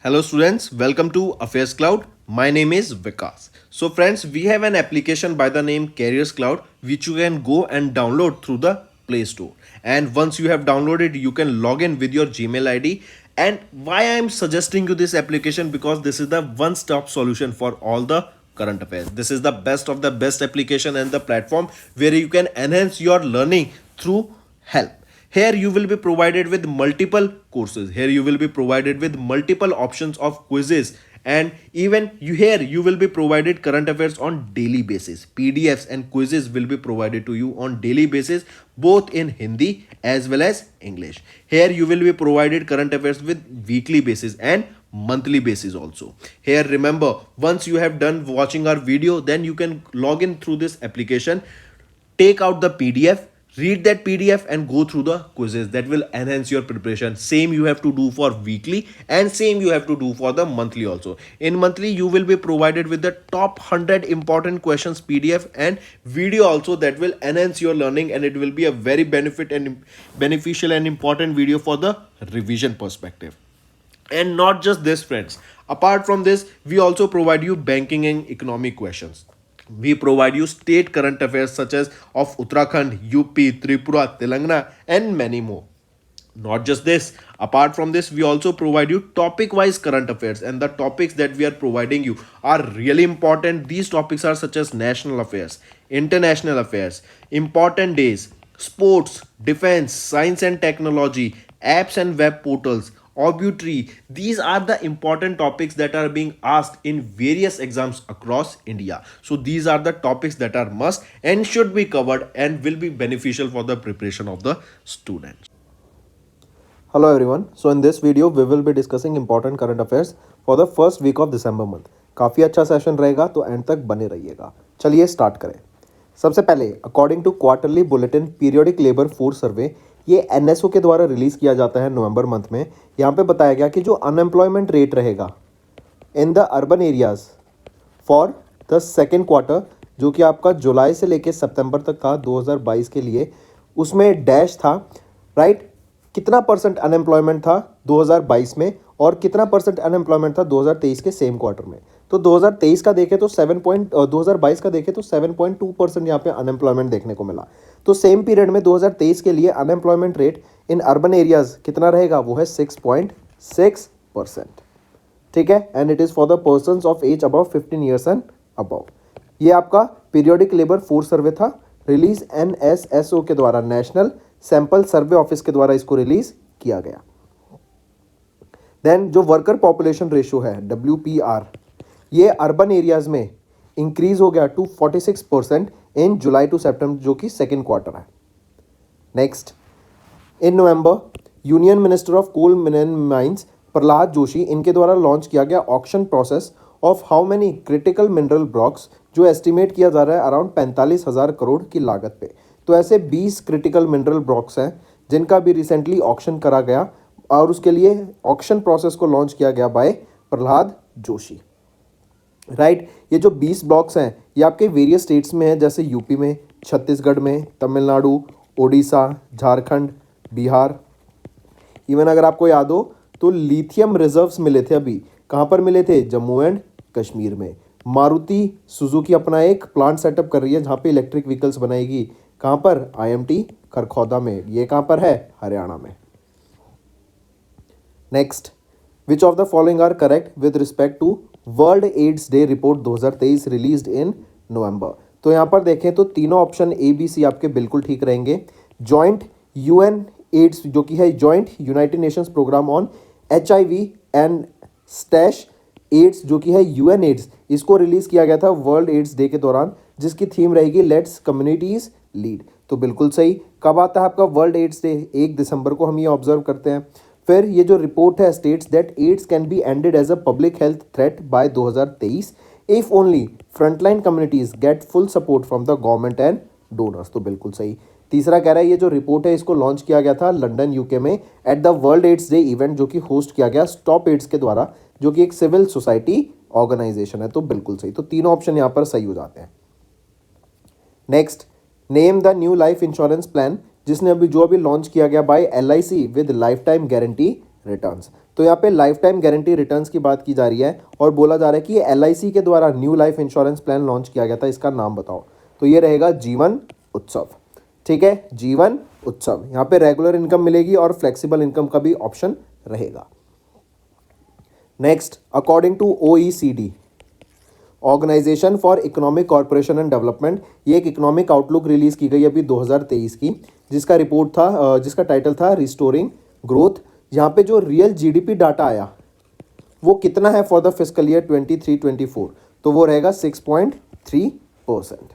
Hello students, welcome to Affairs Cloud. My name is Vikas. So friends, we have an application by the name Careers Cloud which you can go and download through the Play Store. And once you have downloaded, you can log in with your Gmail ID. And why I am suggesting you this application, because this is the one-stop solution for all the current affairs. This is the best of the best application and the platform where you can enhance your learning through help. Here you will be provided with multiple courses. Here you will be provided with multiple options of quizzes, and even you will be provided current affairs on daily basis. PDFs and quizzes will be provided to you on daily basis, both in Hindi as well as English. Here you will be provided current affairs with weekly basis and monthly basis also. Here remember, once you have done watching our video, then you can log in through this application, take out the PDF, read that PDF and go through the quizzes. That will enhance your preparation. Same you have to do for weekly and same you have to do for the monthly also. In monthly you will be provided with the top 100 important questions PDF and video also, that will enhance your learning, and it will be a very beneficial and important video for the revision perspective. And not just this friends, apart from this we also provide you banking and economic questions. We provide you state current affairs such as of Uttarakhand, UP, Tripura, Telangana, and many more. Not just this, apart from this we also provide you topic wise current affairs, and the topics that we are providing you are really important. These topics are such as national affairs, international affairs, important days, sports, defense, science and technology, apps and web portals, obituary. These are the important topics that are being asked in various exams across India. So these are the topics that are must and should be covered and will be beneficial for the preparation of the students. Hello everyone. So in this video we will be discussing important current affairs for the first week of December month. काफ़ी अच्छा session रहेगा, तो and तक बने रहिएगा. चलिए start करें. सबसे पहले according to quarterly bulletin periodic labour force survey, ये एनएसओ के द्वारा रिलीज़ किया जाता है नवंबर मंथ में. यहाँ पे बताया गया कि जो अनएम्प्लॉयमेंट रेट रहेगा in the urban areas for the second quarter, जो कि आपका जुलाई से लेकर सितंबर तक था 2022 के लिए, उसमें डैश था राइट. कितना परसेंट अनएम्प्लॉयमेंट था 2022 में और कितना परसेंट अनएम्प्लॉयमेंट था 2023 के सेम क्वार्टर में. तो 2023 का देखें तो 2022 का देखें तो 7.2% यहाँ पे अनएम्प्लॉयमेंट देखने को मिला. तो सेम पीरियड में 2023 के लिए unemployment rate in urban areas कितना रहेगा, वो है 6.6%. ठीक है, and it is for the persons of age above 15 years and above. ये आपका पीरियोडिक लेबर फोर्स सर्वे था, रिलीज NSSO के द्वारा, नेशनल सैंपल सर्वे ऑफिस के द्वारा इसको रिलीज किया गया. देन जो वर्कर पॉपुलेशन रेशियो है WPR, ये अर्बन एरियाज में इंक्रीज हो गया टू 46% इन जुलाई टू सितंबर, जो कि सेकेंड क्वार्टर है. Next, in November union minister of coal and mines Prahlad Joshi, इनके द्वारा लॉन्च किया गया auction process of how many critical mineral blocks, जो एस्टिमेट किया जा रहा है अराउंड 45,000 करोड़ की लागत पे. तो ऐसे 20 क्रिटिकल मिनरल ब्लॉक्स हैं जिनका भी रिसेंटली ऑक्शन करा गया, और उसके लिए ऑक्शन प्रोसेस को लॉन्च किया गया बाय प्रहलाद जोशी. राइट, ये जो 20 ब्लॉक्स हैं ये आपके वेरियस स्टेट्स में हैं, जैसे यूपी में, छत्तीसगढ़ में, तमिलनाडु, ओडिशा, झारखंड, बिहार. इवन अगर आपको याद हो तो लिथियम रिजर्व्स मिले थे अभी, कहाँ पर मिले थे, जम्मू एंड कश्मीर में. मारुति सुजुकी अपना एक प्लांट सेटअप कर रही है जहाँ पे इलेक्ट्रिक व्हीकल्स बनाएगी, कहाँ पर, IMT खरखौदा में. ये कहाँ पर है, हरियाणा में. Next, which of the following are correct with respect to World AIDS Day report 2023 released in November. तो यहाँ पर देखें तो तीनों ऑप्शन ABC आपके बिल्कुल ठीक रहेंगे. जॉइंट UN एड्स, जो कि है joint United Nations programme on HIV and slash AIDS, जो कि है UN एड्स, इसको रिलीज़ किया गया था वर्ल्ड एड्स डे के दौरान, जिसकी थीम रहेगी लेट्स कम्युनिटीज़ लीड. तो बिल्कुल सही. कब आता है आपका वर्ल्ड एड्स डे, 1 दिसंबर को हम ये ऑब्जर्व करते हैं. फिर ये जो रिपोर्ट है states that AIDS can be ended as a public health threat by 2023 if only frontline communities get full support from the government and donors. तो बिल्कुल सही. तीसरा कह रहा है ये जो रिपोर्ट है इसको लॉन्च किया गया था लंदन UK में at the world AIDS day event, जो कि होस्ट किया गया स्टॉप एड्स के द्वारा, जो कि एक सिविल सोसाइटी ऑर्गेनाइजेशन है. तो बिल्कुल सही. तो तीनों ऑप्शन यहाँ पर सही हो जाते हैं. Next, name the new life insurance plan जिसने अभी लॉन्च किया गया by LIC with life time guarantee returns. तो तो यहाँ पे लाइफ टाइम गारंटी रिटर्न्स की बात की जा रही है और बोला जा रहा है कि ये LIC के द्वारा new life insurance plan launch किया गया था, इसका नाम बताओ। तो ये रहेगा जीवन उत्सव। ठीक है, जीवन उत्सव। यहाँ पे रेगुलर इनकम मिलेगी और फ्लेक्सिबल इनकम का भी ऑप्शन रहेगा। Next, according to OECD, organisation for economic corporation and development, ये एक इकोनॉमिक आउटलुक रिलीज की गई अभी 2023 की, जिसका रिपोर्ट था, जिसका टाइटल था रिस्टोरिंग ग्रोथ। यहाँ पे जो रियल GDP डाटा आया वो कितना है फॉर द फिस्कल ईयर 23-24, तो वो रहेगा 6.3%।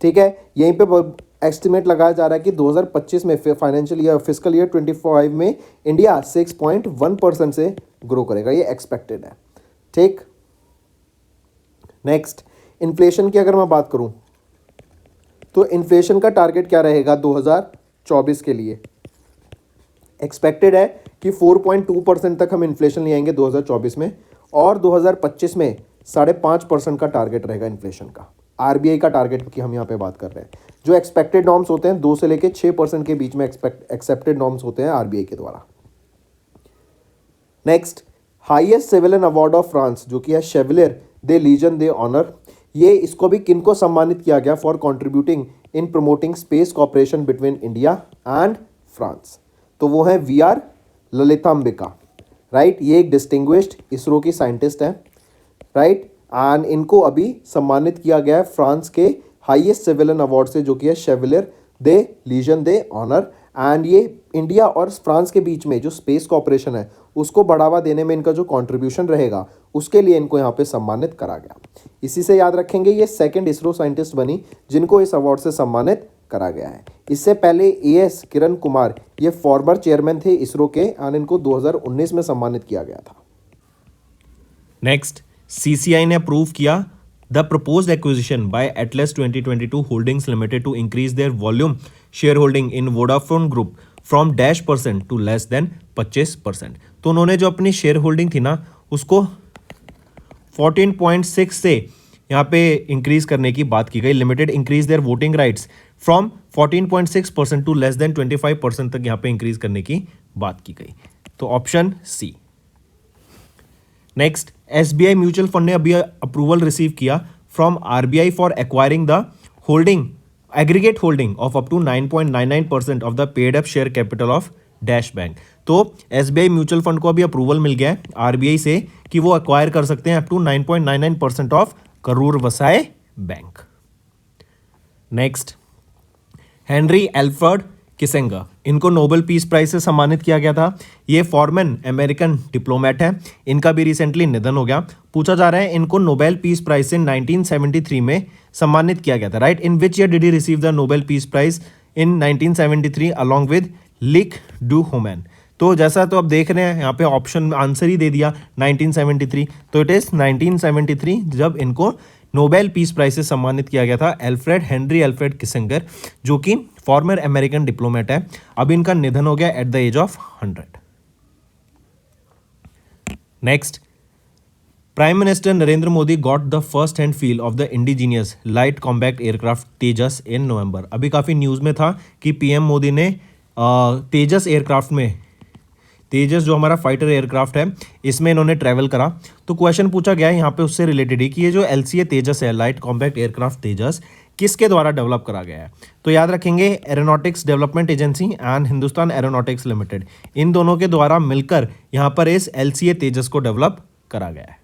ठीक है, यहीं पे एस्टिमेट लगाया जा रहा है कि 2025 में फाइनेंशियल ईयर फिस्कल ईयर 25 में इंडिया 6.1% से ग्रो करेगा, ये एक्सपेक्टेड है। ठीक, नेक्स्ट, इन्फ्लेशन की अगर मैं बात करूं तो इन्फ्लेशन का टारगेट क्या रहेगा 2024 के लिए। एक्सपेक्टेड है कि 4.2% तक हम इन्फ्लेशन ले आएंगे 2024 में, और 2025 में 5.5% का टारगेट रहेगा इन्फ्लेशन का। RBI का टारगेट की हम यहाँ पे बात कर रहे हैं। जो एक्सपेक्टेड नॉर्म्स होते हैं 2 से लेके 6% के बीच में एक्सेप्टेड नॉर्म्स होते हैं RBI के द्वारा। Next, highest civilian award of France जो कि है शेवलियर दे लीजन दे ऑनर, ये इसको भी किनको सम्मानित किया गया for contributing in promoting space cooperation between India and France, तो वो है VR ललितांबिका। राइट, ये एक डिस्टिंग्विश्ड इसरो की साइंटिस्ट हैं। राइट, एंड इनको अभी सम्मानित किया गया है फ्रांस के हाईएस्ट सिविलियन अवार्ड से जो कि है शेवलियर दे लीजन दे ऑनर। एंड ये इंडिया और फ्रांस के बीच में जो स्पेस कॉपरेशन है उसको बढ़ावा देने में इनका जो कंट्रीब्यूशन रहेगा उसके लिए इनको यहाँ पे सम्मानित करा गया। इसी से याद रखेंगे ये सेकंड इसरो साइंटिस्ट बनी जिनको इस अवार्ड से सम्मानित करा गया है। इससे पहले AS किरण कुमार, ये फॉर्मर चेयरमैन थे इसरो के, और इनको 2019 में सम्मानित किया गया था। नेक्स्ट, CCI ने अप्रूव किया the proposed acquisition by Atlas 2022 holdings limited to increase their volume share holding in Vodafone group from %% to less than 25%। तो उन्होंने जो अपनी शेयर होल्डिंग थी ना उसको 14.6 से यहाँ पे इंक्रीज करने की बात की गई। Limited increase their voting rights from 14.6% to less than 25% तक यहाँ पे इंक्रीज करने की बात की गई। तो option C। Next, SBI mutual fund ने अभी अप्रूवल रिसीव किया फ्रॉम RBI for acquiring the holding aggregate holding of up to 9.99% of the paid up share capital of dash bank. तो SBI म्यूचुअल फंड को अभी अप्रूवल मिल गया है RBI से कि वो एक्वायर कर सकते हैं up to 9.99% of Karur Vysya bank. Next, Henry Alfred Kissinger, इनको नोबेल पीस प्राइज से सम्मानित किया गया था। ये फॉर्मन अमेरिकन डिप्लोमेट है, इनका भी रिसेंटली निधन हो गया। पूछा जा रहा है इनको नोबेल पीस प्राइज से 1973 में सम्मानित किया गया था। Right, in which year did he receive the Nobel peace prize? In 1973 along with लिक डू होमैन। तो जैसा तो अब देख रहे हैं यहाँ पे ऑप्शन आंसर ही दे दिया 1973, तो इट इज 1973 जब इनको नोबेल पीस प्राइज से सम्मानित किया गया था हेनरी एल्फ्रेड किसेंगर, जो कि फॉर्मर अमेरिकन डिप्लोमेट है। अब इनका निधन हो गया at the age of 100। Next, prime minister Narendra Modi got the first hand feel of the indigenous light combat aircraft Tejas in November. अभी काफ़ी न्यूज़ में था कि PM मोदी ने तेजस एयरक्राफ्ट में, तेजस जो हमारा फाइटर एयरक्राफ्ट है इसमें इन्होंने ट्रैवल करा। तो क्वेश्चन पूछा गया है यहाँ पे उससे रिलेटेड ही कि ये जो LCA तेजस है, लाइट कॉम्पैक्ट एयरक्राफ्ट तेजस, किसके द्वारा डेवलप करा गया है? तो याद रखेंगे aeronautics development agency and Hindustan aeronautics limited, इन दोनों के द्वारा मिलकर यहाँ पर इस LCA तेजस को डेवलप करा गया है।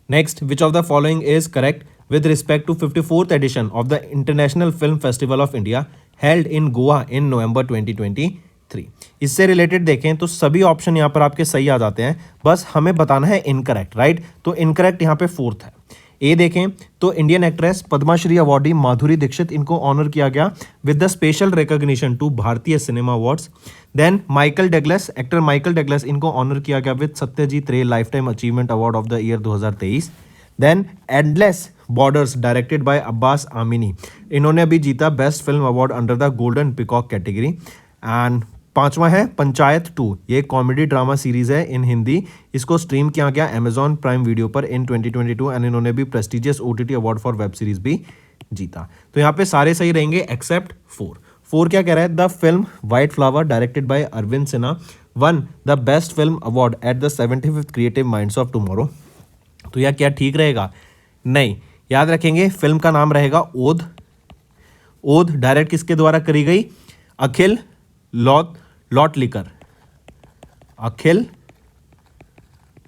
Next, which of the following is correct with respect to 54th edition of the international film festival of India held in Goa in November 2023? इससे रिलेटेड देखें तो सभी ऑप्शन यहाँ पर आपके सही आ जाते हैं, बस हमें बताना है इनकरेक्ट। राइट, तो इनकरेक्ट यहाँ पे 4th है। ए देखें तो Indian actress Padmashri awardee Madhuri Dixit, इनको ऑनर किया गया with the special recognition to Bharatiya cinema awards. Then Michael Douglas, actor Michael Douglas, इनको ऑनर किया गया with Satyajit Ray life time achievement award of the year 2023। Then endless borders directed by Abbas Amini, इन्होंने अभी जीता best film award under the golden peacock category. And 5वां है पंचायत 2, ये comedy drama series है इन हिंदी, इसको स्ट्रीम किया गया अमेजॉन प्राइम वीडियो पर इन 2022 एंड इन्होंने भी prestigious OTT award for web series भी जीता। तो यहाँ पे सारे सही रहेंगे एक्सेप्ट 4। 4 क्या कह रहा है, the film White Flower directed by Arvind Sinha won the best film award at the 75th Creative Minds of Tomorrow. तो यह क्या ठीक रहेगा? नहीं, याद रखेंगे फिल्म का नाम रहेगा ओध। ओध डायरेक्ट किसके द्वारा करी गई? अखिल लॉटलिकर। अखिल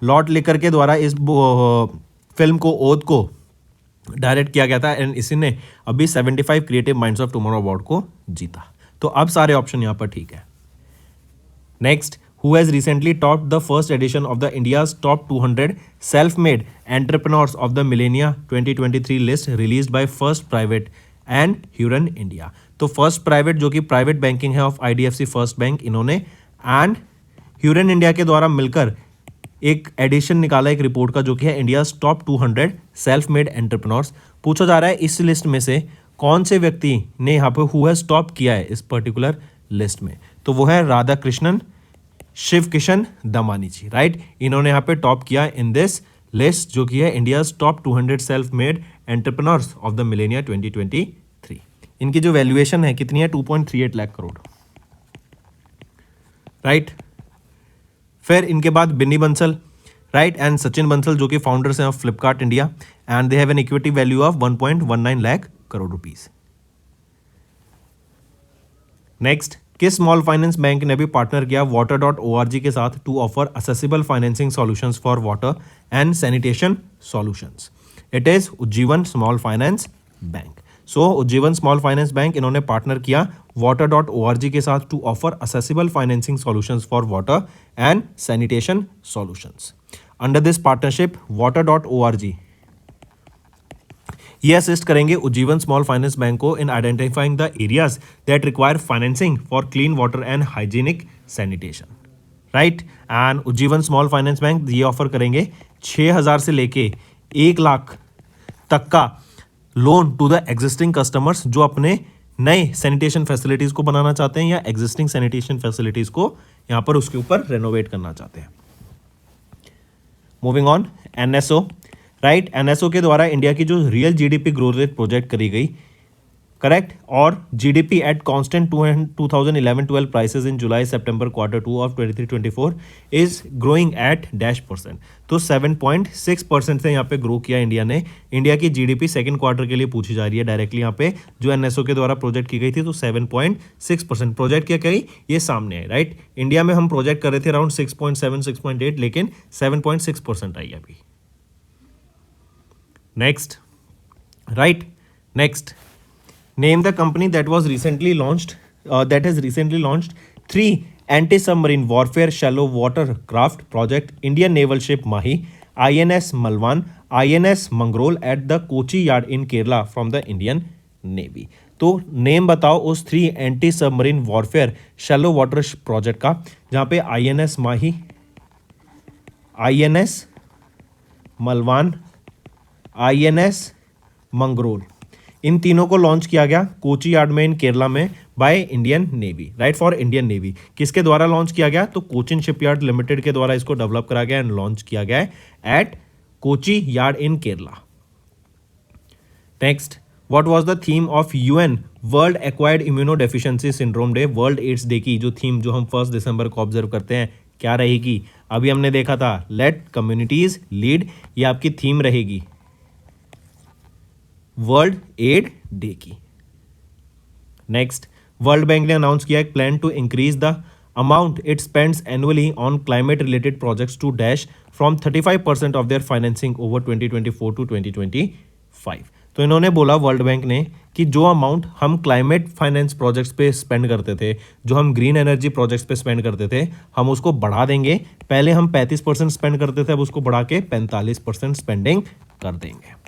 लॉटलिकर के द्वारा इस फिल्म को ओध को डायरेक्ट किया गया था एंड इसी ने अभी 75 creative Minds of tomorrow award को जीता। तो अब सारे ऑप्शन यहां पर ठीक है। Next, who has recently topped the first edition of the India's top 200 self-made entrepreneurs of the Millennia 2023 list released by First Private and Huron India। तो फर्स्ट प्राइवेट जो कि प्राइवेट बैंकिंग है ऑफ IDFC फर्स्ट बैंक, इन्होंने and Hurun India के द्वारा मिलकर एक addition निकाला एक रिपोर्ट का जो कि है India's top 200 self made entrepreneurs. पूछा जा रहा है इस लिस्ट में से कौन से व्यक्ति ने यहाँ पे हु हैज टॉप किया है इस पर्टिकुलर लिस्ट में, तो वो है राधा कृष्णन शिव किशन दमानी जी, राइट। इन्होंने यहाँ पे टॉप किया इन दिस लिस्ट जो कि है India's top 200 self made entrepreneurs of the millennia 2023। इनकी जो वैल्यूएशन है कितनी है? 2.38 लाख करोड़, राइट। फिर इनके बाद बिन्नी बंसल, राइट, एंड सचिन बंसल जो कि फाउंडर्स हैं of Flipkart India and they have an equity value of 1.19 lakh crore rupees. Next, किस स्मॉल फाइनेंस बैंक ने भी पार्टनर किया water.org के साथ to offer accessible financing solutions for water and sanitation solutions? It is Ujjivan small finance bank. So Ujjivan small finance bank इन्होंने partner किया water.org के साथ to offer accessible financing solutions for water and sanitation solutions. Under this partnership water.org ये assist करेंगे Ujjivan small finance bank को in identifying the areas that require financing for clean water and hygienic sanitation, right. And Ujjivan small finance bank ये offer करेंगे 6,000 से लेके 1 लाख तक का loan to the existing customers जो अपने नए सैनिटेशन फैसिलिटीज को बनाना चाहते हैं या एग्जिस्टिंग सैनिटेशन फैसिलिटीज को यहाँ पर उसके ऊपर रेनोवेट करना चाहते हैं। Moving on, NSO, right. NSO के द्वारा इंडिया की जो real GDP growth rate project करी गई, करेक्ट, और GDP at constant 2011-12 prices in July September Q2 of 23-24 is growing at %। तो 7.6% से यहाँ पे ग्रो किया इंडिया ने। इंडिया की GDP सेकंड क्वार्टर के लिए पूछी जा रही है डायरेक्टली यहाँ पे जो NSO के द्वारा प्रोजेक्ट की गई थी, तो 7.6% प्रोजेक्ट क्या करी ये सामने है, राइट। इंडिया में हम प्रोजेक्ट कर रहे थे अराउंड 6.7 6.8, लेकिन 7.6% आई अभी। Next, right, next, name the company that has recently launched 3 anti-submarine warfare shallow water craft project Indian naval ship Mahi, INS Malwan, INS Mangrol at the Kochi yard in Kerala from the Indian Navy। तो name बताओ उस 3 anti submarine warfare shallow water project का जहां पे INS माही, INS मलवान, INS Mangrol, इन तीनों को launch किया गया कोची यार्ड में इन केरला में by Indian navy, right, for Indian navy. किसके द्वारा लॉन्च किया गया? तो कोचिन शिपयार्ड लिमिटेड के द्वारा इसको डेवलप करा गया एंड लॉन्च किया गया है at Kochi yard in Kerala. Next, what was the theme of UN world acquired immunodeficiency syndrome day, world AIDS day की जो थीम जो हम 1 दिसंबर को ऑब्जर्व करते हैं क्या रहेगी? अभी हमने देखा था लेट कम्युनिटीज लीड, ये आपकी थीम रहेगी वर्ल्ड एड डे की। नेक्स्ट, वर्ल्ड बैंक ने अनाउंस किया एक plan to increase the amount it spends annually on climate related projects to dash from 35% of their financing over 2024 to 2025। तो इन्होंने बोला वर्ल्ड बैंक ने कि जो अमाउंट हम क्लाइमेट फाइनेंस प्रोजेक्ट्स पे स्पेंड करते थे, जो हम ग्रीन एनर्जी प्रोजेक्ट्स पे स्पेंड करते थे, हम उसको बढ़ा देंगे। पहले हम 35% स्पेंड करते थे, अब उसको बढ़ा के 45% स्पेंडिंग कर देंगे,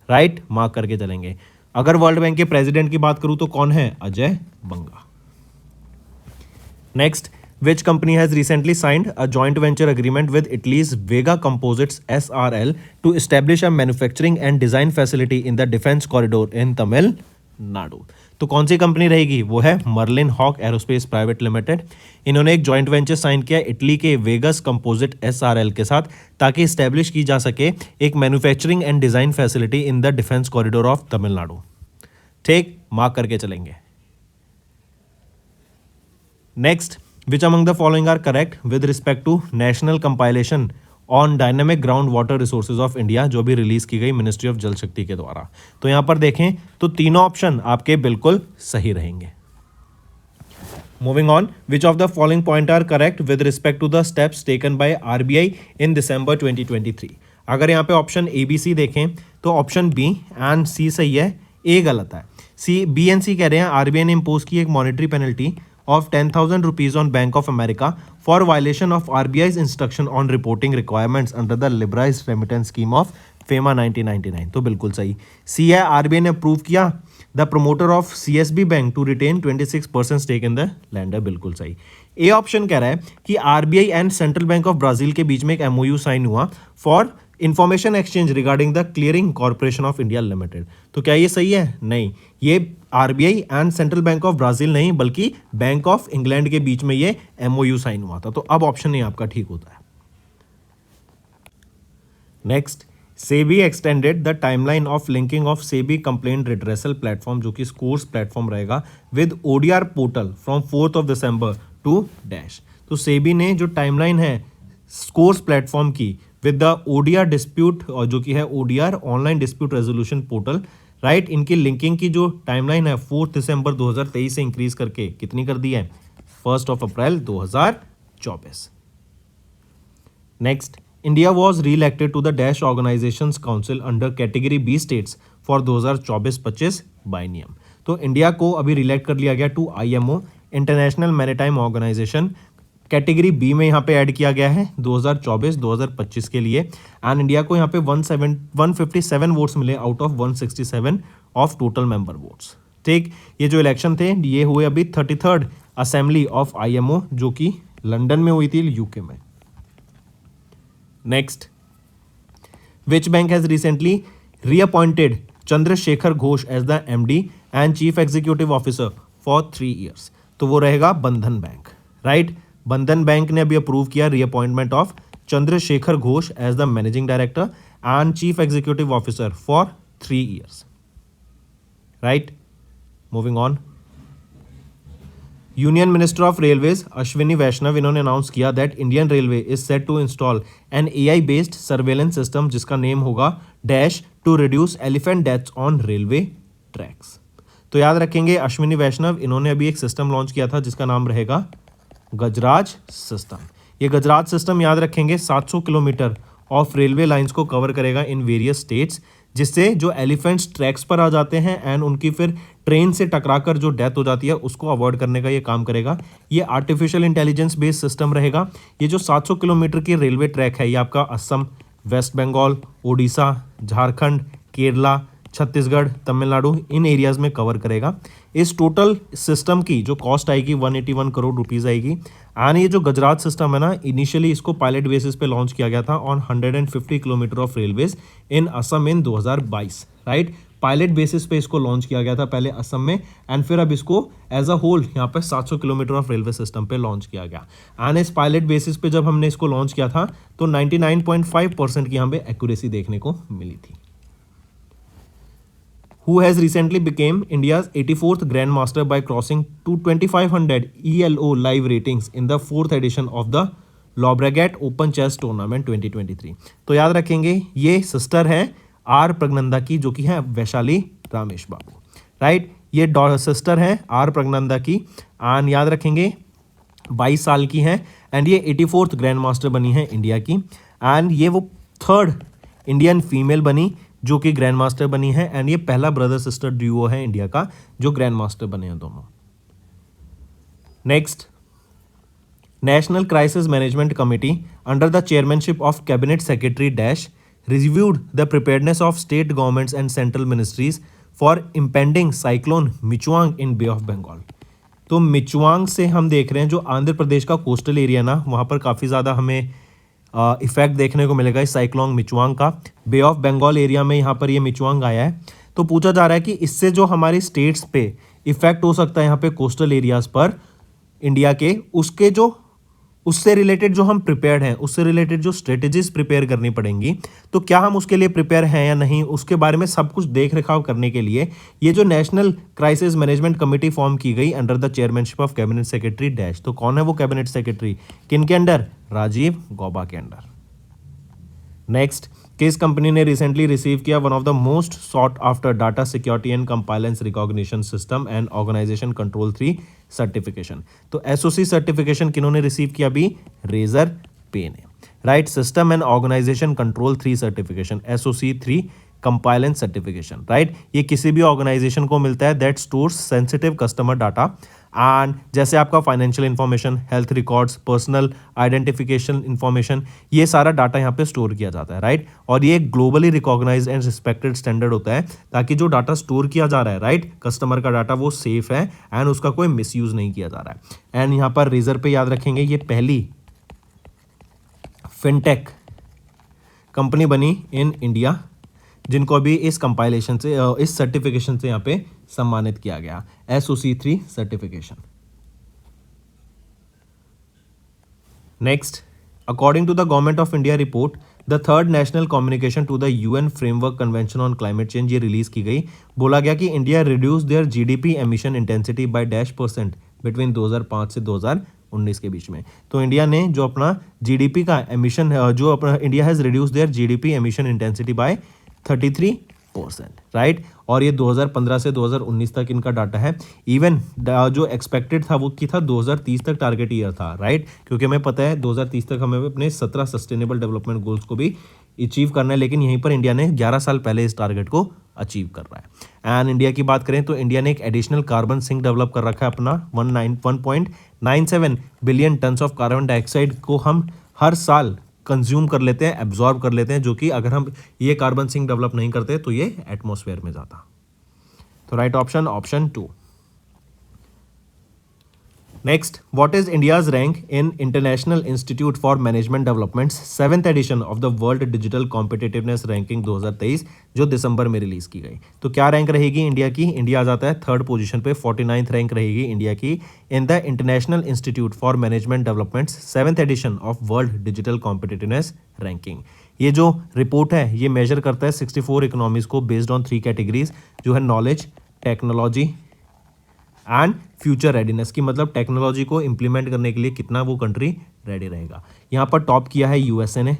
राइट, मार्क करके चलेंगे। अगर वर्ल्ड बैंक के प्रेसिडेंट की बात करूं तो कौन है? Ajay Banga. Next, which company has recently signed a joint venture agreement with Italy's Vega composites SRL to establish a manufacturing and design facility in the defence corridor in Tamil Nadu. तो कौन सी कंपनी रहेगी? वो है Merlin Hawk aerospace private limited. इन्होंने एक joint venture sign किया Italy के वेगस कंपोजिट SRL के साथ ताकि इस्टेब्लिश की जा सके एक manufacturing and design facility in the defence corridor of Tamil Nadu. ठीक, मार्क करके चलेंगे। Next, which among the following are correct with respect to national compilation on dynamic ground water resources of India, जो भी रिलीज की गई मिनिस्ट्री ऑफ जल शक्ति के द्वारा। तो यहां पर देखें तो तीनों ऑप्शन आपके बिल्कुल सही रहेंगे। Moving on, which of the following point are correct with respect to the steps taken by RBI in December 2023। अगर यहाँ पे ऑप्शन ए बी सी देखें तो ऑप्शन बी एंड सी सही है, ए गलत है। सी बी एंड सी कह रहे हैं आरबीआई ने इम्पोज की एक monetary penalty of 10,000 rupees on Bank of America for violation of RBI's instruction on reporting requirements under the liberalized remittance scheme of FEMA 1999। तो बिल्कुल सही। सी है, आरबीआई ने अप्रूव किया the promoter of CSB bank to retain 26% stake in the lender, बिल्कुल सही। A option कह रहा है कि RBI and central bank of Brazil के बीच में एक एमओयू साइन हुआ for information exchange regarding the clearing corporation of India limited. तो क्या ये सही है? नहीं, ये RBI and central bank of Brazil नहीं बल्कि बैंक ऑफ इंग्लैंड के बीच में ये एमओयू साइन हुआ था। तो अब ऑप्शन नहीं आपका ठीक होता है। Next, SEBI extended the timeline of linking of SEBI complaint redressal platform, जो कि स्कोर्स प्लेटफॉर्म रहेगा, with ODR portal from 4 December to dash. तो सेबी ने जो टाइमलाइन है स्कोर्स प्लेटफॉर्म की विद द ओडीआर डिस्प्यूट, और जो कि है ODR online dispute resolution portal, right, इनकी लिंकिंग की जो टाइमलाइन है 4 दिसंबर 2023 से इंक्रीज करके कितनी कर दी है? 1 April 2024। Next, India was reelected to the dash organisations council under category B states for 2024-25 biennium. तो इंडिया को अभी रिलेक्ट कर लिया गया to IMO, international maritime organisation, category B में यहाँ पे ऐड किया गया है 2024-2025 के लिए। एंड इंडिया को यहाँ पे 157 वोट्स मिले out of 167 of total member votes. ठीक, ये जो इलेक्शन थे ये हुए अभी 33rd असेंबली ऑफ आईएमओ, जो कि लंदन में हुई थी, यूके में। Next, which bank has recently reappointed Chandrashekhar Ghosh as the MD and chief executive officer for 3 years। तो वो रहेगा बंधन बैंक, राइट। बंधन बैंक ने अभी अप्रूव किया reappointment of Chandrashekhar Ghosh as the managing director and chief executive officer for 3 years, right. Moving on, union minister of railways Ashwini Vaishnaw, इन्होंने announce किया that Indian railway is set to install an AI based surveillance system जिसका name होगा dash to reduce elephant deaths on railway tracks. तो याद रखेंगे अश्विनी वैष्णव, इन्होंने अभी एक सिस्टम लॉन्च किया था जिसका नाम रहेगा गजराज सिस्टम। ये गजराज सिस्टम याद रखेंगे 700 किलोमीटर ऑफ रेलवे लाइंस को कवर करेगा इन वेरियस स्टेट्स, जिससे जो एलिफेंट्स ट्रैक्स पर आ जाते हैं एंड उनकी फिर ट्रेन से टकराकर जो डेथ हो जाती है उसको अवॉइड करने का ये काम करेगा। ये आर्टिफिशियल इंटेलिजेंस बेस्ड सिस्टम रहेगा। ये जो 700 किलोमीटर की रेलवे ट्रैक है ये आपका असम, वेस्ट बंगाल, उड़ीसा, झारखंड, केरला, छत्तीसगढ़, तमिलनाडु, इन एरियाज में कवर करेगा। इस टोटल सिस्टम की जो कॉस्ट आएगी 181 करोड़ रुपीज़ आएगी। एंड ये जो गजराज सिस्टम है ना, इनिशियली इसको पायलट बेसिस पे लॉन्च किया गया था on 150 kilometre of railways in Assam in 2022, right. Pilot basis पे इसको लॉन्च किया गया था पहले असम में, एंड फिर अब इसको एज अ होल यहाँ पे 700 किलोमीटर ऑफ रेलवे सिस्टम पे लॉन्च किया गया। एंड इस पायलट बेसिस पे जब हमने इसको लॉन्च किया था तो 99.5% की यहाँ पे एक्यूरेसी देखने को मिली थी। Who has recently became India's 84th Grandmaster by crossing to 2500 ELO live ratings in the 4th edition of the Llobregat Open Chess Tournament 2023। तो याद रखेंगे ये सिस्टर है आर प्रज्ञनंदा की, जो कि है वैशाली रामेश बाबू, राइट। ये सिस्टर है आर प्रज्ञनंदा की एंड याद रखेंगे 22 साल की हैं एंड ये 84th ग्रैंड मास्टर बनी है इंडिया की। एंड ये वो 3rd इंडियन फीमेल बनी जो कि ग्रैंड मास्टर बनी है एंड ये पहला ब्रदर सिस्टर ड्यूओ है इंडिया का जो ग्रैंड मास्टर बने हैं दोनों। Next, national crisis management committee under the chairmanship of cabinet secretary dash reviewed the preparedness of state governments and central ministries for impending cyclone Michaung in bay of Bengal. तो Michaung से हम देख रहे हैं जो आंध्र प्रदेश का कोस्टल एरिया ना, वहाँ पर काफ़ी ज़्यादा हमें इफेक्ट देखने को मिलेगा इस साइक्लोन मिचुआंग का। बे ऑफ बंगाल एरिया में यहाँ पर ये मिचुआंग आया है। तो पूछा जा रहा है कि इससे जो हमारी स्टेट्स पे इफेक्ट हो सकता है यहाँ पे कोस्टल एरियाज पर इंडिया के, उसके जो उससे रिलेटेड जो हम प्रिपेयर्ड हैं, उससे रिलेटेड जो स्ट्रेटेजीज प्रिपेयर करनी पड़ेंगी, तो क्या हम उसके लिए प्रिपेयर हैं या नहीं, उसके बारे में सब कुछ देख रेखाव करने के लिए ये जो national crisis management committee form की गई under the chairmanship of cabinet secretary dash. तो कौन है वो कैबिनेट सेक्रेटरी, किन के अंडर, राजीव गौबा के अंडर। नेक्स्ट, किस कंपनी ने रिसेंटली रिसीव किया one of the most sought after data security and compliance recognition system and organisation control 3 certification. तो एसओसी सर्टिफिकेशन किन्होंने रिसीव किया अभी, रेजर पे ने, right. System and organisation control 3 certification, SOC 3 compliance certification, right. ये किसी भी ऑर्गेनाइजेशन को मिलता है that stores sensitive customer data and जैसे आपका financial information, health records, personal identification information, ये सारा डाटा यहाँ पे स्टोर किया जाता है, राइट। और ये globally recognised and respected standard होता है ताकि जो डाटा स्टोर किया जा रहा है, राइट, कस्टमर का डाटा, वो सेफ है एंड उसका कोई मिसयूज नहीं किया जा रहा है। एंड यहाँ पर रेजर पे याद रखेंगे, ये पहली फिनटेक कंपनी बनी इन इंडिया जिनको अभी इस कंपाइलेशन से, इस सर्टिफिकेशन से यहाँ पे सम्मानित किया गया, SOC 3 certification. Next, according to the government of India report the third national communication to the UN framework convention on climate change, ये रिलीज की गई। बोला गया कि India reduce their GDP emission intensity by -% between 2005 से 2019 के बीच में। तो इंडिया ने जो अपना जीडीपी का एमिशन, जो अपना India has reduce their GDP emission intensity bye 33%, right. और ये 2015 से 2019 तक इनका डाटा है। इवन जो एक्सपेक्टेड था वो की था 2030 तक टारगेट ईयर था, राइट, क्योंकि हमें पता है 2030 तक हमें अपने 17 सस्टेनेबल डेवलपमेंट गोल्स को भी अचीव करना है, लेकिन यहीं पर इंडिया ने 11 साल पहले इस टारगेट को अचीव कर रहा है। एंड इंडिया की बात करें तो इंडिया ने एक एडिशनल कार्बन सिंक डेवलप कर रखा है अपना, 1.97 billion tons of carbon dioxide को हम हर साल कंज्यूम कर लेते हैं, एब्जॉर्ब कर लेते हैं, जो कि अगर हम ये कार्बन सिंक डेवलप नहीं करते तो ये एटमॉस्फेयर में जाता। तो right option, option 2। Next, what is India's rank in international institute for management developments 7th edition of the world digital competitiveness ranking 2023, जो दिसंबर में रिलीज की गई। तो क्या रैंक रहेगी इंडिया की, इंडिया आ जाता है 3rd पोजीशन पे, 49th रैंक रहेगी इंडिया की in the international institute for management developments 7th edition of world digital competitiveness ranking. ये जो रिपोर्ट है ये मेजर करता है 64 इकोनॉमीज को बेस्ड ऑन 3 कैटेगरीज, जो है knowledge, technology and future readiness की, मतलब टेक्नोलॉजी को इंप्लीमेंट करने के लिए कितना वो कंट्री रेडी रहेगा। यहाँ पर टॉप किया है यूएसए ने,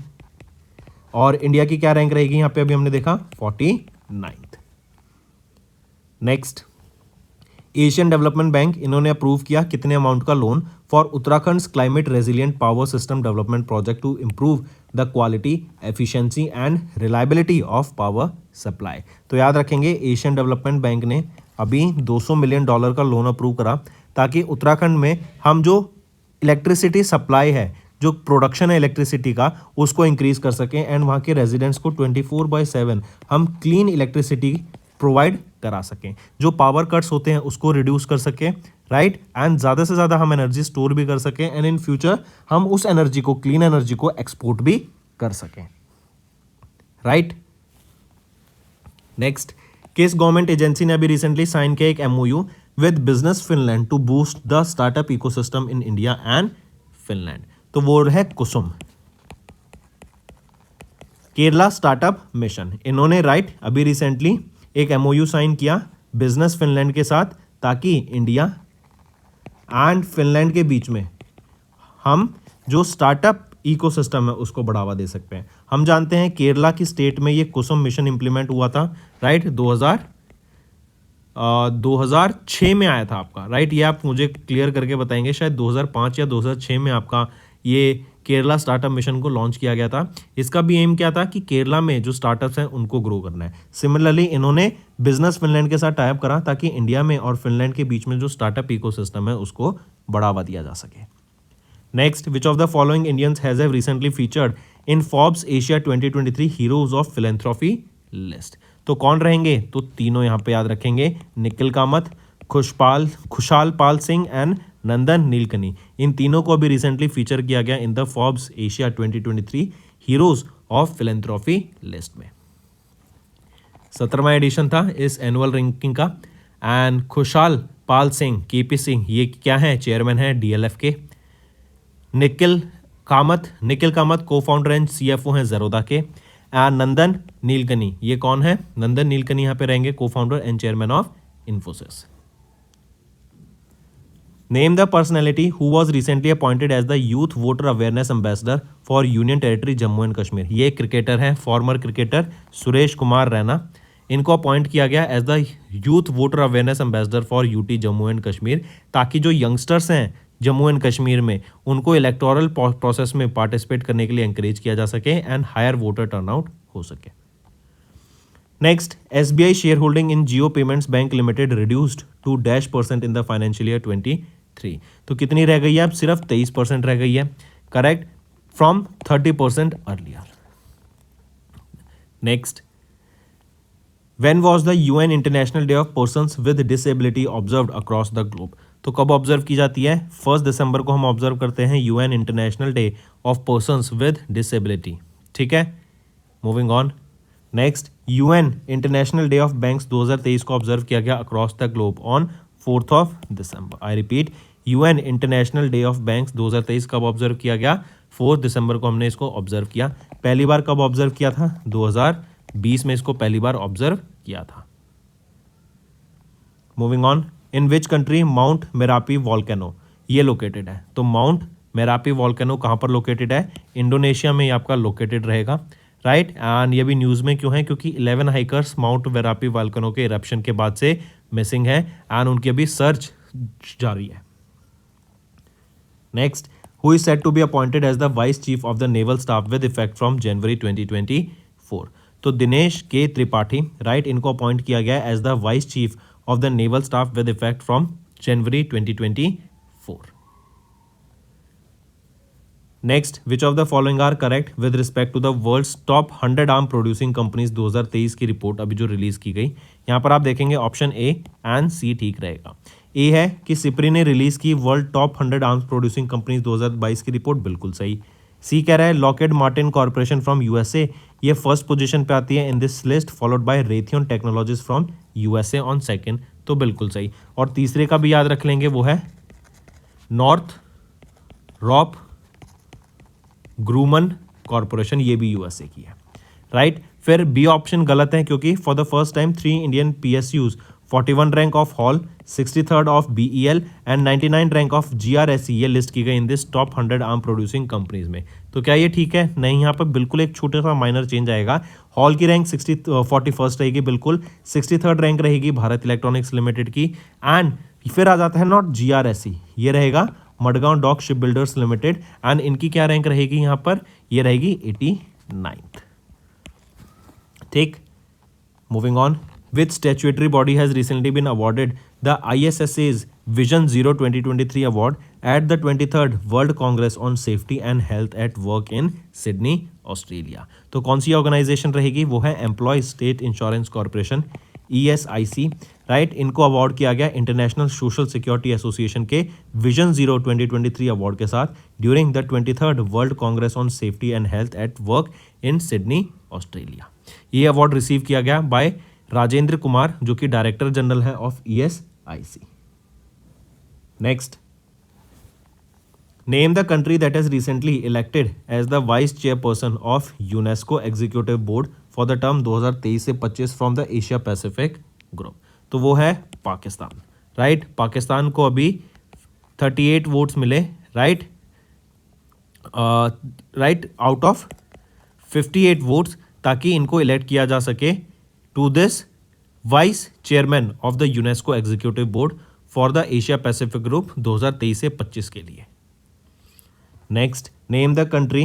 और इंडिया की क्या रैंक रहेगी यहाँ पे, अभी हमने देखा 49th। Next, Asian development bank, इन्होंने अप्रूव किया कितने अमाउंट का loan for Uttarakhand climate resilient power system development project to improve the quality, efficiency and reliability of power supply. तो याद रखेंगे एशियन डेवलपमेंट बैंक ने अभी $200 मिलियन का लोन अप्रूव करा ताकि उत्तराखंड में हम जो इलेक्ट्रिसिटी सप्लाई है, जो प्रोडक्शन है इलेक्ट्रिसिटी का, उसको इंक्रीज कर सकें एंड वहाँ के रेजिडेंट्स को 24/7 हम क्लीन इलेक्ट्रिसिटी प्रोवाइड करा सकें, जो पावर कट्स होते हैं उसको रिड्यूस कर सकें, राइट, एंड ज़्यादा से ज़्यादा हम एनर्जी स्टोर भी कर सकें एंड इन फ्यूचर हम उस एनर्जी को, क्लीन एनर्जी को एक्सपोर्ट भी कर सकें, राइट। नेक्स्ट, किस गवर्नमेंट एजेंसी ने अभी रिसेंटली साइन किया एक MoU with business Finland to boost the startup ecosystem in India and Finland? तो वो है कुसुम, केरला स्टार्टअप मिशन। इन्होंने राइट अभी रिसेंटली एक एमओयू साइन किया बिजनेस फिनलैंड के साथ ताकि इंडिया एंड फिनलैंड के बीच में हम जो स्टार्टअप इकोसिस्टम है उसको बढ़ावा दे सकते हैं। हम जानते हैं केरला की स्टेट में ये कुसुम मिशन इंप्लीमेंट हुआ था, राइट, 2006 में आया था आपका, राइट। ये आप मुझे क्लियर करके बताएंगे, शायद 2005 या 2006 में आपका ये केरला स्टार्टअप मिशन को लॉन्च किया गया था। इसका भी एम क्या था कि केरला में जो स्टार्टअप्स हैं उनको ग्रो करना है। सिमिलरली इन्होंने बिजनेस फिनलैंड के साथ टाइप करा ताकि इंडिया में और फिनलैंड के बीच में जो स्टार्टअप इकोसिस्टम है उसको बढ़ावा दिया जा सके। Next, which of the following Indians has have recently featured in Forbes Asia 2023 heroes of philanthropy list? तो कौन रहेंगे? तो तीनों यहाँ पे याद रखेंगे, निखिल कामत, खुशहाल पाल सिंह एंड नंदन नीलकनी। इन तीनों को अभी रिसेंटली फीचर किया गया in the Forbes Asia 2023 heroes of philanthropy list में। 17वां एडिशन था इस एनुअल रैंकिंग का एंड खुशहाल पाल सिंह, केपी सिंह, ये क्या है? चेयरमैन है डीएलएफ के। निखिल कामत को फाउंडर एंड CFO हैं ज़ेरोदा के। नंदन नीलकनी, ये कौन है? नंदन नीलकनी यहाँ पे रहेंगे co-founder and chairman of Infosys. Name the personality who was recently appointed as the youth voter awareness ambassador for union territory Jammu and Kashmir. ये क्रिकेटर हैं, फॉर्मर क्रिकेटर सुरेश कुमार रैना। इनको अपॉइंट किया गया as the youth voter awareness ambassador for UT Jammu and Kashmir, ताकि जो youngsters हैं Jammu and Kashmir में उनको इलेक्टोरल प्रोसेस में पार्टिसिपेट करने के लिए एंकरेज किया जा सके एंड हायर वोटर टर्नआउट हो सके। Next, SBI share holding in Jio payments bank limited reduced to -% in the financial year 23। तो कितनी रह गई है? अब सिर्फ 23% रह गई है, correct, from 30% earlier. Next, when was the UN international day of persons with disability observed across the globe? तो कब ऑब्जर्व की जाती है? 1 दिसंबर को हम ऑब्जर्व करते हैं UN international day of persons with disability, ठीक है। Moving on, next, UN international day of banks 2023 को ऑब्जर्व किया गया across the globe on 4 December. I repeat, UN international day of banks 2023 कब ऑब्जर्व किया गया? 4 दिसंबर को हमने इसको ऑब्जर्व किया। पहली बार कब ऑब्जर्व किया था? 2020 में इसको पहली बार ऑब्जर्व किया था। Moving on, in which country mount Merapi volcano ये लोकेटेड है? तो माउंट मेरापी वॉल्केनो कहाँ पर लोकेटेड है? इंडोनेशिया में ये आपका लोकेटेड रहेगा, राइट। एंड ये भी न्यूज़ में क्यों है? क्योंकि 11 हाइकर्स माउंट मेरापी वॉल्केनो के इरप्शन के बाद से मिसिंग है एंड उनकी अभी सर्च जारी है। Next, who is said to be appointed as the vice chief of the naval staff with effect from January 2024? तो दिनेश के त्रिपाठी, राइट, इनको अपॉइंट किया गया as the vice chief of the naval staff with effect from January 2024। Next, which of the following are correct with respect to the world's top 100 arm producing companies 2023 की report अभी जो release की गई। यहाँ पर आप देखेंगे ऑप्शन A एंड C ठीक रहेगा। ए है कि सिप्री ने रिलीज की world top 100 arms producing companies 2022 की रिपोर्ट, बिल्कुल सही। सी कह रहा है Lockheed Martin corporation from USA, ये फर्स्ट पोजीशन पे आती है in this list, followed by Raytheon technologies from USA on second, तो बिल्कुल सही। और तीसरे का भी याद रख लेंगे, वो है नॉर्थ रॉप ग्रूमन कॉर्पोरेशन, ये भी USA की है, राइट। फिर बी ऑप्शन गलत है क्योंकि for the first time 3 Indian PSUs 41 rank of hall, 63rd of BEL and 99 rank of GRSE ये लिस्ट की गई in this top 100 arm producing companies में। तो क्या ये ठीक है? नहीं, यहाँ पर बिल्कुल एक छोटा सा माइनर चेंज आएगा। हॉल की रैंक 41st रहेगी, बिल्कुल 63rd रैंक रहेगी भारत इलेक्ट्रॉनिक्स लिमिटेड की, एंड फिर आ जाता है नॉट GRSE, ये रहेगा Madgaon dock ship builders limited, and इनकी क्या रैंक रहेगी यहाँ पर? ये रहेगी 89th, ठीक। Moving on, which statutory body has recently been awarded the ISSA's Vision Zero 2023 award at the 23rd World Congress on Safety and Health at Work in Sydney, Australia? तो कौन सी ऑर्गेनाइजेशन रहेगी? वो है employee state insurance corporation, ESIC, right. इनको award किया गया international social security association के vision zero 2023 award के साथ during the 23rd world congress on safety and health at work in Sydney, Australia. ये अवार्ड रिसीव किया गया बाय राजेंद्र कुमार, जो कि डायरेक्टर जनरल है of ESIC। Next, name the country that has recently elected as the vice chairperson of UNESCO executive board for the term 2023 से 25 from the Asia Pacific group. तो वो है Pakistan, right. Pakistan को अभी 38 वोट्स मिले, right, right, out of 58 votes, ताकि इनको elect किया जा सके to this vice chairman of the UNESCO executive board for the Asia Pacific group 2023 से 25 के लिए। Next, name the country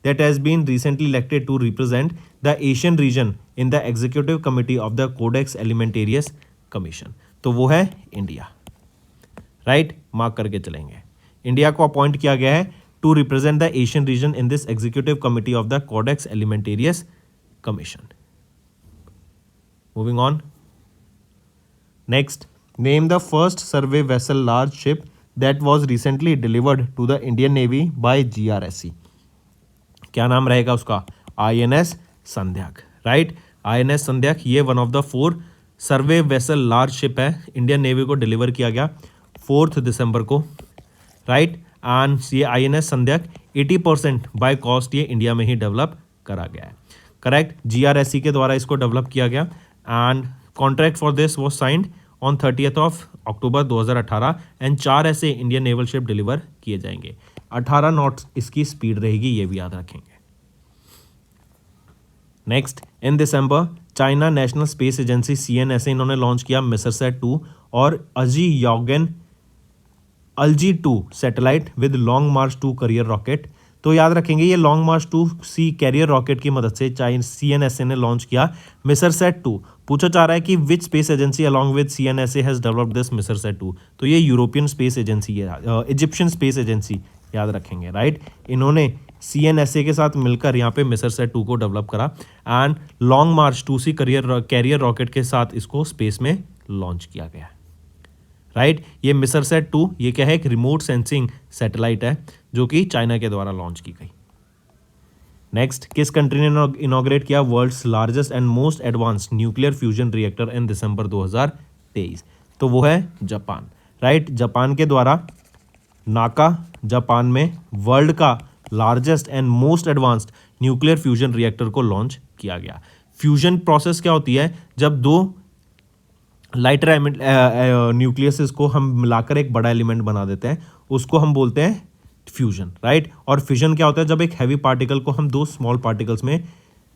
that has been recently elected to represent the Asian region in the executive committee of the Codex Alimentarius commission. तो वो है India, right, mark करके चलेंगे। India को appoint किया गया है to represent the Asian region in this executive committee of the Codex Alimentarius commission. Moving on. Next, name the first survey vessel large ship that was recently delivered to the Indian Navy by GRSE. क्या नाम रहेगा उसका? INS Sandhayak, right. INS Sandhayak ये one of the 4 survey vessel large ship है, Indian navy को deliver किया गया 4 दिसंबर को, राइट। एंड ये INS संध्याक 80% बाय कॉस्ट ये इंडिया में ही डेवलप करा गया है, करेक्ट। GRSE के द्वारा इसको डेवलप किया गया and contract for this was signed on 30 October 2018 and 4 ऐसे इंडियन नेवल शिप डिलीवर किए जाएंगे। 18 नॉट्स इसकी स्पीड रहेगी, ये भी याद रखेंगे। Next, in December China national space agency CNSA इन्होंने लॉन्च किया मिसरसैट 2 और अल्जी 2 satellite with Long March 2 carrier rocket. तो याद रखेंगे ये लॉन्ग मार्च 2C कैरियर रॉकेट की मदद से CNSA ने लॉन्च किया मिसरसैट 2। पूछा जा रहा है कि which space agency along with CNSA has developed this MisrSat 2। तो ये यूरोपियन स्पेस एजेंसी है, इजिप्शियन स्पेस एजेंसी, याद रखेंगे, राइट। इन्होंने CNSA के साथ मिलकर यहाँ पे मिसरसैट 2 को डेवलप करा and long March 2C carrier rocket के साथ इसको स्पेस में लॉन्च किया गया, राइट। ये मिसरसैट 2 ये क्या है, एक रिमोट सेंसिंग सैटेलाइट है जो कि चाइना के द्वारा लॉन्च की गई। नेक्स्ट, किस कंट्री ने इनॉग्रेट किया world's largest and most advanced nuclear fusion reactor in December 2023? तो वो है जापान, राइट। जापान के द्वारा नाका जापान में वर्ल्ड का largest and most advanced nuclear fusion reactor को लॉन्च किया गया। फ्यूजन प्रोसेस क्या होती है, जब दो लाइटर न्यूक्लियस को हम मिलाकर एक बड़ा एलिमेंट बना देते हैं, उसको हम बोलते हैं फ्यूजन, राइट। और फिजन क्या होता है, जब एक हैवी पार्टिकल को हम दो स्मॉल पार्टिकल्स में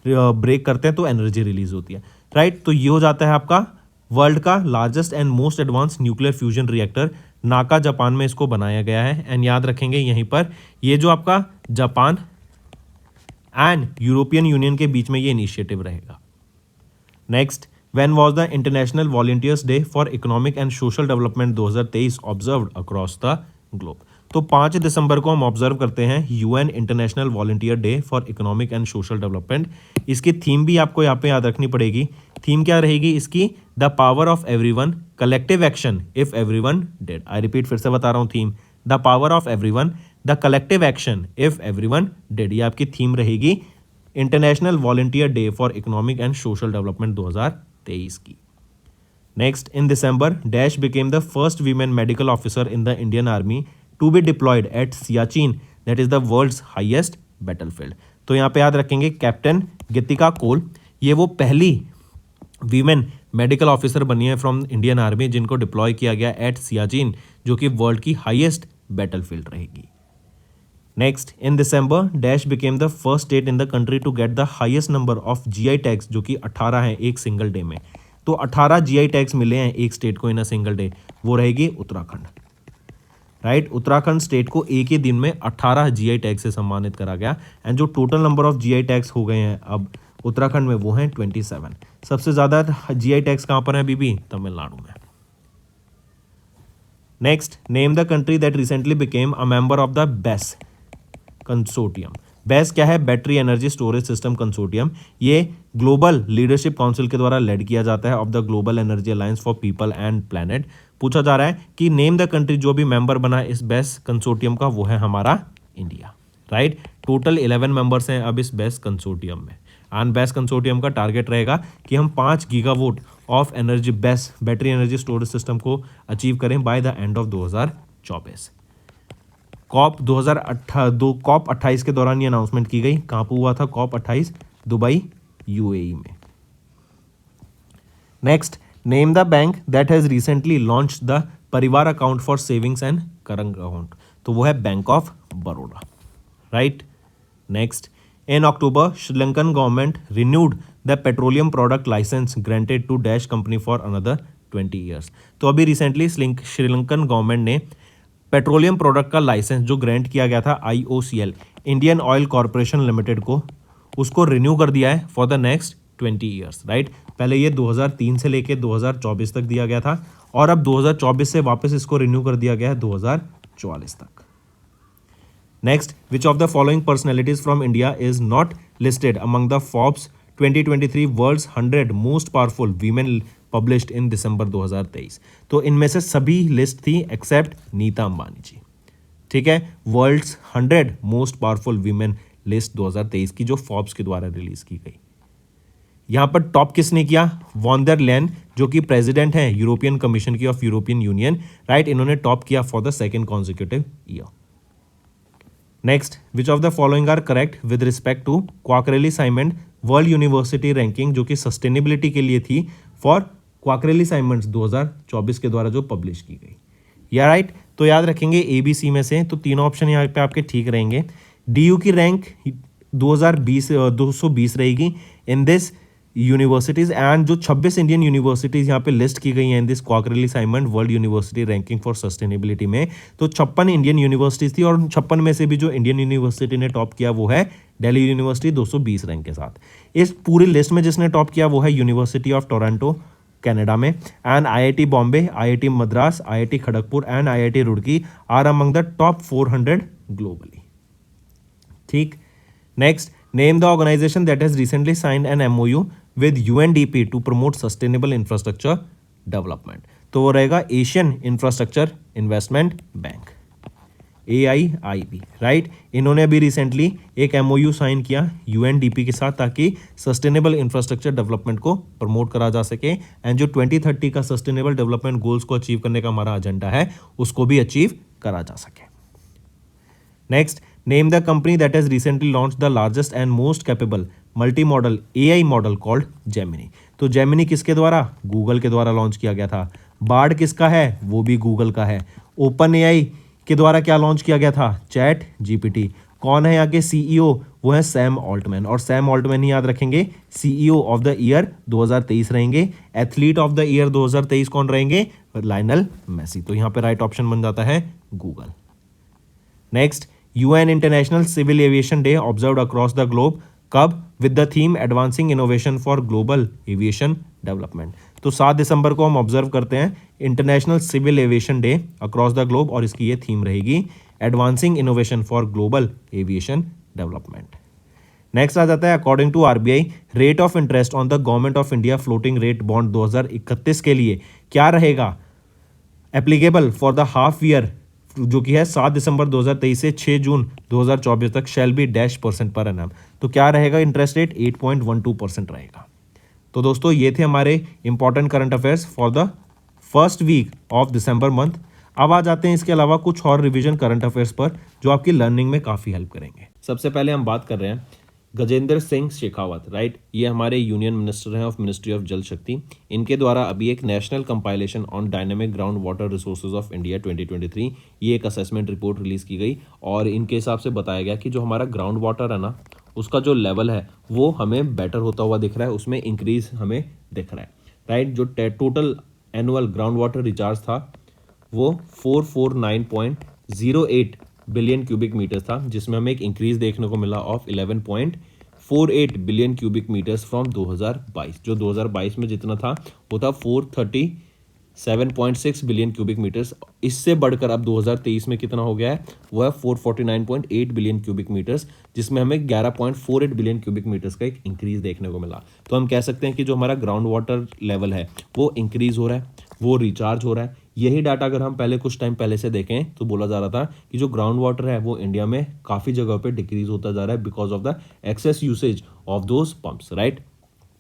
ब्रेक करते हैं तो एनर्जी रिलीज होती है, राइट। तो ये हो जाता है आपका वर्ल्ड का largest and most advance nuclear fusion reactor, नाका जापान में इसको बनाया गया है। एंड याद रखेंगे यहीं पर ये जो आपका जापान एंड यूरोपियन यूनियन के बीच में ये इनिशिएटिव रहेगा। Next, when was the international volunteers day for economic and social development 2023 observed across the globe? तो 5 दिसंबर को हम ऑब्जर्व करते हैं UN international volunteer day for economic and social development. इसकी थीम भी आपको यहाँ पे याद रखनी पड़ेगी। थीम क्या रहेगी इसकी, the power of everyone, collective action if everyone did. I repeat, फिर से बता रहा हूँ theme, the power of everyone, the collective action if everyone did. ये आपकी थीम रहेगी international volunteer day for economic and social development 2023 की। Next, in December dash became the first women medical officer in the Indian army to be deployed at Siachen, that is the world's highest battlefield. तो यहाँ पे याद रखेंगे captain गीतिका कोल, ये वो पहली women medical officer बनी है फ्रॉम इंडियन आर्मी जिनको डिप्लॉय किया गया एट सियाचिन, जो कि वर्ल्ड की हाईएस्ट बैटलफील्ड रहेगी। Next, in December dash became the first state in the country to get the highest number of GI tags, जो कि 18 हैं एक सिंगल डे में। तो 18 GI टैग्स मिले हैं एक स्टेट को इन अ सिंगल डे, वो रहेगी उत्तराखंड, राइट। उत्तराखंड स्टेट को एक ही दिन में 18 GI टैग से सम्मानित करा गया एंड जो total number of GI tags हो गए हैं अब उत्तराखंड में वो हैं 27। सबसे ज़्यादा GI टैग्स कहाँ पर हैं बीबी? तमिलनाडु में। Next, name the country that recently became a member of the BESS consortium. BESS क्या है? Battery energy storage system consortium. ये ग्लोबल लीडरशिप काउंसिल के द्वारा लेड किया जाता है of the global energy alliance for people and planet. पूछा जा रहा है कि नेम द कंट्री, जो भी मेंबर बना इस BESS कंसोर्टियम का वो है हमारा इंडिया, राइट। टोटल 11 मेंबर्स हैं अब इस BESS कंसोर्टियम में एंड BESS कंसोर्टियम का टारगेट रहेगा कि हम 5 gigawatt of energy BESS battery energy storage system को अचीव करें by the end of 2024। COP 28 के दौरान ये अनाउंसमेंट की गई। कहाँ पर हुआ था COP 28? दुबई, UAE में। Next, name the bank that has recently launch the Parivar account for savings and current account. तो वो है bank of Baroda, right. Next, in October Sri Lankan government renewed the petroleum product licence granted to dash company for another 20 years. तो अभी recently Sri Lankan government ने petroleum product का licence जो grant किया गया था IOCL Indian oil corporation limited को, उसको रिन्यू कर दिया है for the next 20 years, right. पहले ये 2003 से लेके 2024 तक दिया गया था और अब 2024 से वापस इसको रिन्यू कर दिया गया है 2044 तक। Next, which of the following personalities from India is not listed among the Forbes 2023 world's 100 most powerful women published in December 2023। तो इनमें से सभी लिस्ट थी एक्सेप्ट नीता अंबानी जी, ठीक है। World's 100 most powerful women list 2023 की जो फोर्ब्स के द्वारा रिलीज की गई। यहाँ पर टॉप किसने किया? वॉन दर लेन, जो कि प्रेसिडेंट हैं यूरोपियन कमीशन की ऑफ यूरोपियन यूनियन, राइट। इन्होंने टॉप किया for the second consecutive year. Next, which of the following are correct with respect to Quacquarelli Symonds world university ranking, जो कि सस्टेनेबिलिटी के लिए थी फॉर क्वाकरेली साइमंड्स 2024 के द्वारा जो पब्लिश की गई। या राइट, तो याद रखेंगे ए बी सी में से तो तीनों ऑप्शन यहाँ पे आपके ठीक रहेंगे। डी की रैंक 220 रहेगी इन दिस यूनिवर्सिटीज, एंड जो 26 इंडियन यूनिवर्सिटीज यहाँ पे लिस्ट की गई हैं in this Quacquarelli Symonds world university ranking for sustainability में, तो 56 इंडियन यूनिवर्सिटीज थी, और 56 में से भी जो इंडियन यूनिवर्सिटी ने टॉप किया वो है दिल्ली यूनिवर्सिटी 220 रैंक के साथ। इस पूरी लिस्ट में जिसने टॉप किया वो है यूनिवर्सिटी ऑफ टोरंटो कनाडा में, and IIT Bombay, IIT Madras, IIT Kharagpur and IIT Roorkee are among the top 400 globally. ठीक, next, name the organisation that has recently signed an MOU with UNDP to promote sustainable infrastructure development, तो वो रहेगा Asian infrastructure investment bank, AIIB, right. इन्होंने अभी recently एक MoU sign किया UNDP के साथ ताकि सस्टेनेबल इंफ्रास्ट्रक्चर डेवलपमेंट को प्रमोट करा जा सके, एंड जो 2030 का सस्टेनेबल डेवलपमेंट गोल्स को अचीव करने का हमारा एजेंडा है उसको भी अचीव करा जा सके। Next, name the company that has recently launch the largest and most capable multi modal AI model called Gemini, तो जेमिनी किसके द्वारा? गूगल के द्वारा लॉन्च किया गया था। बार्ड किसका है? वो भी गूगल का है। ओपन AI के द्वारा क्या लॉन्च किया गया था? Chat GPT। कौन है यहाँ के CEO? वो है सैम ऑल्टमैन, और सैम ऑल्टमैन ही याद रखेंगे CEO ऑफ द ईयर 2023 रहेंगे। एथलीट ऑफ द ईयर 2023 कौन रहेंगे? Lionel Messi. तो यहाँ पे राइट ऑप्शन बन जाता है Google. Next, UN international civil aviation day observed across the globe, कब? With the theme advancing innovation for global aviation development, तो 7 दिसंबर को हम ऑब्जर्व करते हैं international civil aviation day across the globe, और इसकी ये थीम रहेगी advancing innovation for global aviation development. Next आ जाता है according to RBI rate of interest on the government of India floating rate bond 2031 के लिए क्या रहेगा applicable for the half year, जो कि है 7 दिसंबर 2023 से 6 जून 2024 तक, शैल बी %% पर एनम, तो क्या रहेगा इंटरेस्ट रेट? 8.12% रहेगा। तो दोस्तों ये थे हमारे important current affairs for the first week of December month. अब आ जाते हैं इसके अलावा कुछ और रिवीजन करंट अफेयर्स पर जो आपकी लर्निंग में काफ़ी हेल्प करेंगे। सबसे पहले हम बात कर रहे हैं गजेंद्र सिंह शेखावत, राइट। ये हमारे यूनियन मिनिस्टर हैं ऑफ मिनिस्ट्री ऑफ जल शक्ति। इनके द्वारा अभी एक national compilation on dynamic ground water resources of India 2023 ये एक असेसमेंट रिपोर्ट रिलीज की गई, और इनके हिसाब से बताया गया कि जो हमारा ग्राउंड वाटर है ना उसका जो लेवल है वो हमें बेटर होता हुआ दिख रहा है, उसमें इंक्रीज हमें दिख रहा है, राइट। जो total annual ground water recharge था वो 449.08 बिलियन क्यूबिक मीटर्स था, जिसमें हमें एक इंक्रीज देखने को मिला of 11.48 billion cubic metres from 2022। जो 2022 में जितना था वो था 437.6 बिलियन क्यूबिक मीटर्स। इससे बढ़कर अब 2023 में कितना हो गया है वो है 449.8 बिलियन क्यूबिक मीटर्स, जिसमें हमें 11.48 बिलियन क्यूबिक मीटर्स का एक इंक्रीज देखने को मिला। तो हम कह सकते हैं कि जो हमारा ग्राउंड वाटर लेवल है वो इंक्रीज हो रहा है, वो रिचार्ज हो रहा है। यही डाटा अगर हम पहले कुछ टाइम पहले से देखें तो बोला जा रहा था कि जो ग्राउंड वाटर है वो इंडिया में काफ़ी जगह पे डिक्रीज होता जा रहा है because of the excess usage of those pumps, right.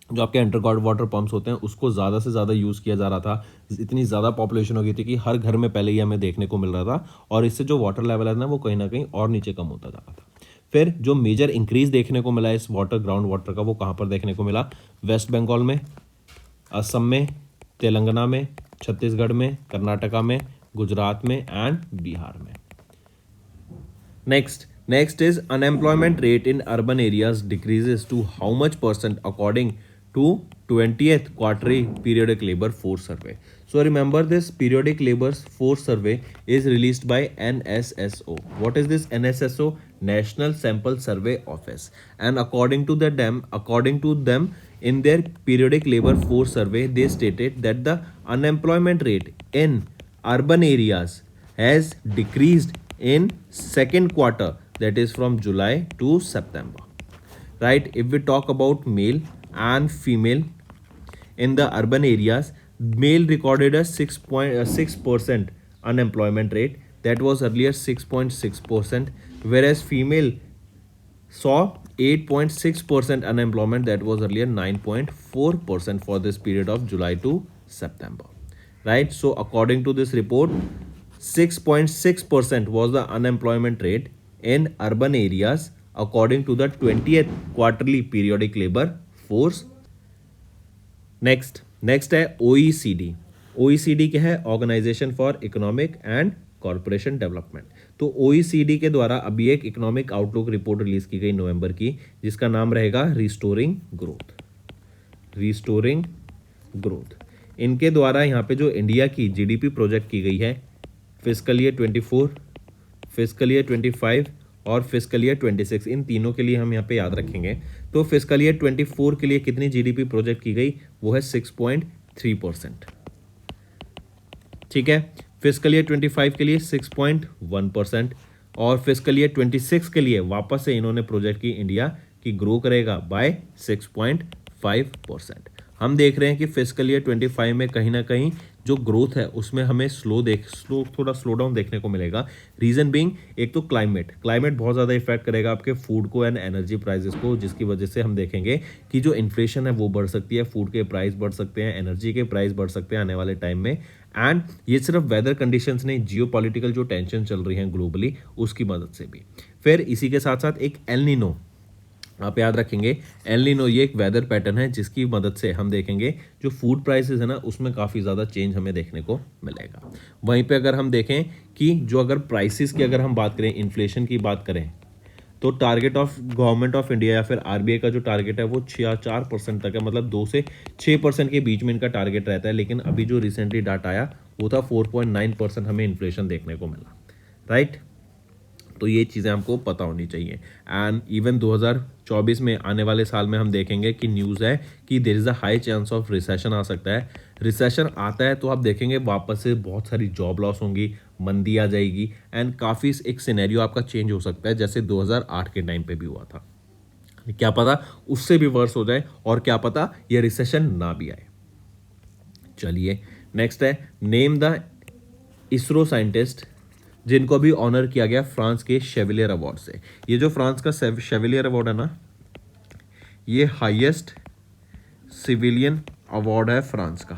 जो आपके अंडरग्राउंड वाटर पंप्स होते हैं उसको ज़्यादा से ज़्यादा यूज़ किया जा रहा था। इतनी ज़्यादा पॉपुलेशन हो गई थी कि हर घर में पहले ही हमें देखने को मिल रहा था, और इससे जो वाटर लेवल है ना वो कहीं ना कहीं और नीचे कम होता जा रहा था। फिर जो मेजर इंक्रीज देखने को मिला इस ग्राउंड वाटर का वो कहाँ पर देखने को मिला? वेस्ट बंगाल में, असम में, तेलंगाना में, छत्तीसगढ़ में, कर्नाटका में, गुजरात में एंड बिहार में। Next is unemployment rate in urban areas decreases to how much % according to 20th quarterly periodic labor force survey. So remember this periodic labor force survey is released by NSSO. What is this NSSO? National Sample Survey Office. And according to them in their periodic labor force survey they stated that the unemployment rate in urban areas has decreased in second quarter, that is from July to September, right. If we talk about male and female in the urban areas, male recorded a 6% unemployment rate, that was earlier 6.6%, whereas female saw 8.6% unemployment, that was earlier 9.4% for this period of July to September, right. So according to this report 6.6% was the unemployment rate in urban areas according to the 20th quarterly periodic labor force. Next है OECD. OECD क्या है? Organisation for economic and corporation development. तो OECD के द्वारा अभी एक economic outlook report release की गई नवंबर की, जिसका नाम रहेगा रिस्टोरिंग ग्रोथ. इनके द्वारा यहाँ पे जो इंडिया की जीडीपी प्रोजेक्ट की गई है फिस्कल ईयर 24, फिस्कल ईयर 25 और फिस्कल ईयर 26, इन तीनों के लिए हम यहाँ पे याद रखेंगे. तो फिस्कल ईयर 24 के लिए कितनी जीडीपी प्रोजेक्ट की गई? वो है 6.3%. ठीक है. फिस्कल ईयर 25 के लिए 6.1% और फिस्कल ईयर 26 के लिए वापस से इन्होंने प्रोजेक्ट की इंडिया की ग्रो करेगा बाय 6.5%. हम देख रहे हैं कि फिस्कल ईयर 25 में कहीं ना कहीं जो ग्रोथ है उसमें हमें थोड़ा स्लो डाउन देखने को मिलेगा. रीजन बीइंग, एक तो क्लाइमेट बहुत ज़्यादा इफेक्ट करेगा आपके फूड को एंड एनर्जी प्राइसेस को, जिसकी वजह से हम देखेंगे कि जो इन्फ्लेशन है वो बढ़ सकती है, फूड के प्राइस बढ़ सकते हैं, एनर्जी के प्राइस बढ़ सकते हैं आने वाले टाइम में. एंड ये सिर्फ वेदर कंडीशंस नहीं, जियोपॉलिटिकल जो टेंशन चल रही है ग्लोबली उसकी मदद से भी. फिर इसी के साथ साथ एक एल नीनो आप याद रखेंगे. एल नीनो ये एक वेदर पैटर्न है जिसकी मदद से हम देखेंगे जो फूड प्राइसेस है ना उसमें काफ़ी ज़्यादा चेंज हमें देखने को मिलेगा. वहीं पे अगर हम देखें कि जो अगर प्राइसेस की अगर हम बात करें, इन्फ्लेशन की बात करें, तो target of government of India या फिर आरबीआई का जो टारगेट है वो 4% तक है, मतलब 2 से 6% के बीच में इनका टारगेट रहता है. लेकिन अभी जो रिसेंटली डाटा आया वो था 4.9% हमें इन्फ्लेशन देखने को मिला. राइट. तो ये चीज़ें हमको पता होनी चाहिए. एंड इवन 2024 में आने वाले साल में हम देखेंगे कि न्यूज़ है कि there is a high chance of recession आ सकता है. रिसेशन आता है तो आप देखेंगे वापस से बहुत सारी जॉब लॉस होंगी, मंदी आ जाएगी एंड काफ़ी एक सिनेरियो आपका चेंज हो सकता है जैसे 2008 के टाइम पे भी हुआ था. क्या पता उससे भी वर्स हो जाए और क्या पता ये रिसेशन ना भी आए. चलिए नेक्स्ट है नेम द इसरो साइंटिस्ट जिनको अभी ऑनर किया गया फ्रांस के शेविलियर अवार्ड से. ये जो फ्रांस का शेविलियर अवार्ड है ना, ये हाईएस्ट सिविलियन अवार्ड है फ्रांस का.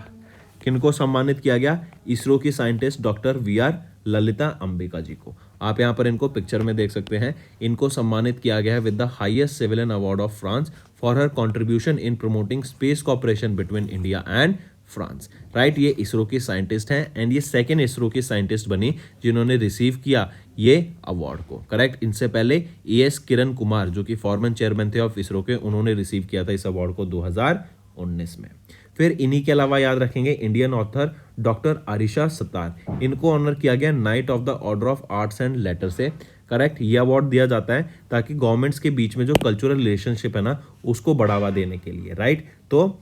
किनको सम्मानित किया गया? इसरो की scientist doctor VR Lalitha Ambika ji को. आप यहाँ पर इनको पिक्चर में देख सकते हैं. इनको सम्मानित किया गया है with the highest civilian award of France for her contribution in promoting space cooperation between India and France. Right. ये इसरो की साइंटिस्ट हैं एंड ये सेकेंड इसरो की साइंटिस्ट बनी जिन्होंने रिसीव किया ये अवार्ड को. करेक्ट. इनसे पहले AS किरण कुमार जो कि फॉर्मर चेयरमैन थे ऑफ इसरो के, उन्होंने रिसीव किया था इस अवार्ड को 2019 में. फिर इन्हीं के अलावा याद रखेंगे Indian author doctor Arisha Sattar. इनको ऑनर किया गया knight of the order of arts and letter से. करेक्ट. ये अवार्ड दिया जाता है ताकि गवर्नमेंट्स के बीच में जो कल्चरल रिलेशनशिप है ना उसको बढ़ावा देने के लिए. राइट. तो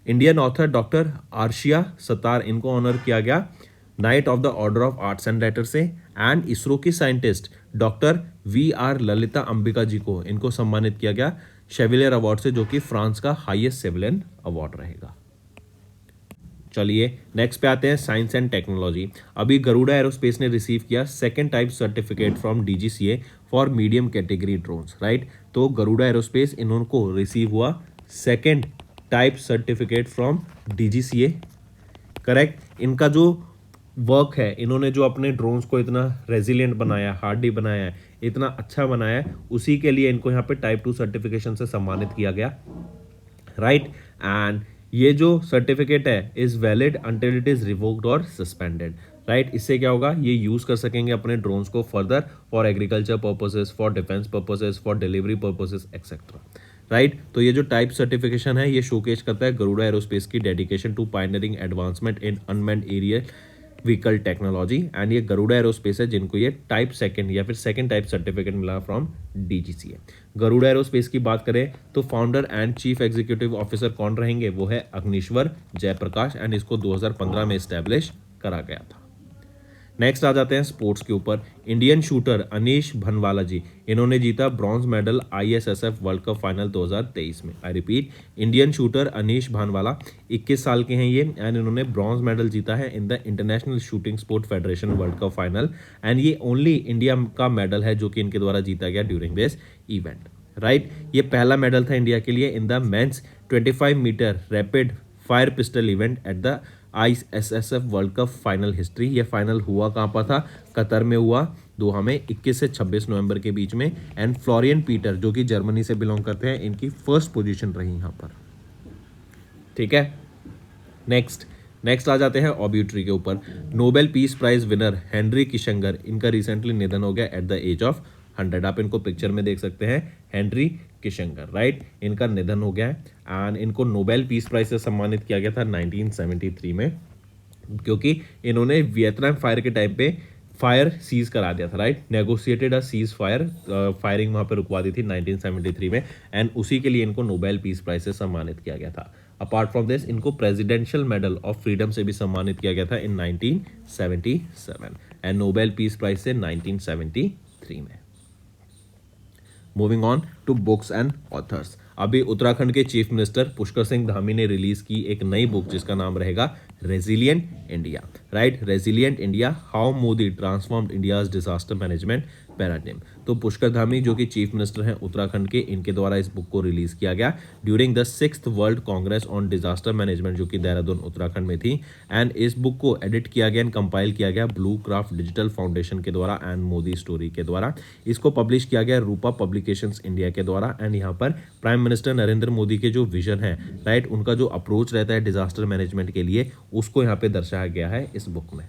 Indian author doctor Arshia Sattar, इनको ऑनर किया गया knight of the order of arts and letter से. एंड इसरो की scientist doctor VR Lalitha Ambika ji को इनको सम्मानित किया गया शेविलियर अवार्ड से, जो कि फ्रांस का हाईएस्ट सिविलियन अवार्ड रहेगा. चलिए नेक्स्ट पे आते हैं साइंस एंड टेक्नोलॉजी. अभी गरुड़ा एरोस्पेस ने रिसीव किया second type certificate from DGCA for medium category drones. Right. तो गरुड़ा एरोस्पेस इनको रिसीव हुआ second type certificate from DGCA. Correct. इनका जो वर्क है, इन्होंने जो अपने ड्रोन्स को इतना रेजिलिएंट बनाया, हार्डी बनाया है, इतना अच्छा बनाया है, उसी के लिए इनको यहाँ पे टाइप 2 सर्टिफिकेशन से सम्मानित किया गया. राइट. एंड ये जो सर्टिफिकेट है is valid until it is revoked और सस्पेंडेड. राइट. इससे क्या होगा, ये यूज कर सकेंगे अपने ड्रोन्स को further for agriculture purposes, for defence purposes, for delivery purposes etcetera. Right. तो ये जो टाइप सर्टिफिकेशन है ये शोकेस करता है गरुड़ा एरोस्पेस की dedication to pioneering advancement in unmanned aerial vehicle technology. And ये गरुड़ा एरोस्पेस है जिनको ये टाइप सेकंड या फिर सेकंड टाइप सर्टिफिकेट मिला फ्रॉम DGCA. गरुड़ा एरोस्पेस की बात करें तो founder and chief executive officer कौन रहेंगे? वो है अग्निश्वर जयप्रकाश एंड इसको 2015 में इस्टेब्लिश करा गया था. नेक्स्ट आ जाते हैं स्पोर्ट्स के ऊपर. इंडियन शूटर अनीश भनवाला जी, इन्होंने जीता bronze medal ISSF world cup final 2023 में. I repeat, Indian shooter Anish Bhanwala 21 साल के हैं ये एंड इन्होंने ब्रॉन्ज मेडल जीता है इन the international shooting sport federation world cup final. And ये ओनली इंडिया का मेडल है जो कि इनके द्वारा जीता गया ड्यूरिंग दिस इवेंट. राइट. ये पहला मेडल था इंडिया के लिए in the men's 25 metre rapid fire pistol event at the ISSF world cup final history. ये फाइनल हुआ कहाँ पर था? कतर में हुआ दोहा में 21 से 26 नवंबर के बीच में। एंड फ्लोरियन पीटर जो कि जर्मनी से बिलोंग करते हैं, इनकी फर्स्ट पोजीशन रही यहाँ पर। ठीक है, नेक्स्ट आ जाते हैं ऑब्यूटरी के ऊपर। Nobel peace prize winner Henry Kissinger, इनका रिसेंटली निधन हो गया एट द एज ऑफ 100। आप इनको पिक्चर में देख सकते हैं, हेनरी किशंगर, राइट। इनका निधन हो गया है एंड इनको नोबेल पीस प्राइज से सम्मानित किया गया था 1973 में, क्योंकि इन्होंने वियतनाम फायर के टाइम पे फायर सीज करा दिया था, राइट। नेगोशिएटेड अ सीज फायर, फायरिंग वहाँ पे रुकवा दी थी 1973 में, एंड उसी के लिए इनको नोबेल पीस प्राइज से सम्मानित किया गया था। अपार्ट फ्रॉम दिस इनको प्रेसिडेंशियल मेडल ऑफ फ्रीडम से भी सम्मानित किया गया था in 1977 and Nobel peace prize से 1973 में। Moving on to books and authors. अभी उत्तराखंड के चीफ मिनिस्टर पुष्कर सिंह धामी ने रिलीज की एक नई बुक जिसका नाम रहेगा resilient India, right. Resilient India, how Modi transformed India's disaster management paradigm. तो पुष्कर धामी जो कि चीफ मिनिस्टर हैं उत्तराखंड के, इनके द्वारा इस बुक को रिलीज किया गया during the 6th world congress on disaster management, जो कि देहरादून उत्तराखंड में थी। एंड इस बुक को एडिट किया गया एंड कंपाइल किया गया ब्लू क्राफ्ट डिजिटल फाउंडेशन के द्वारा एंड मोदी स्टोरी के द्वारा। इसको पब्लिश किया गया रूपा पब्लिकेशंस इंडिया के द्वारा। एंड यहाँ पर प्राइम मिनिस्टर नरेंद्र मोदी के जो विजन है, राइट, उनका जो अप्रोच रहता है डिजास्टर मैनेजमेंट के लिए, उसको यहाँ पे दर्शाया गया है इस बुक में।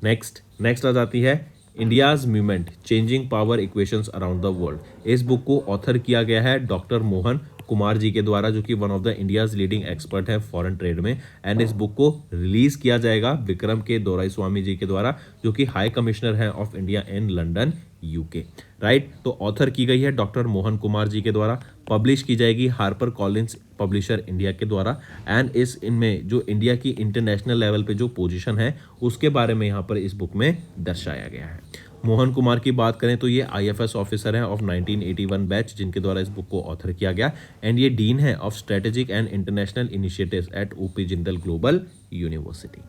नेक्स्ट आ जाती है India's movement changing power equations around the world. इस बुक को ऑथर किया गया है डॉक्टर मोहन कुमार जी के द्वारा, जो कि one of the India's leading expert है फॉरेन ट्रेड में। एंड इस बुक को रिलीज किया जाएगा विक्रम के दोराईस्वामी जी के द्वारा, जो कि हाई कमिश्नर है of India in London UK, right. तो ऑथर की गई है डॉक्टर मोहन कुमार जी के द्वारा, पब्लिश की जाएगी हार्पर कॉलिंस पब्लिशर इंडिया के द्वारा। एंड इनमें जो इंडिया की इंटरनेशनल लेवल पे जो पोजीशन है उसके बारे में यहाँ पर इस बुक में दर्शाया गया है। मोहन कुमार की बात करें तो ये IFS ऑफिसर हैं ऑफ 1981 बैच, जिनके द्वारा इस बुक को ऑथर किया गया। एंड ये डीन है of strategic and international initiatives at OP Jindal global university.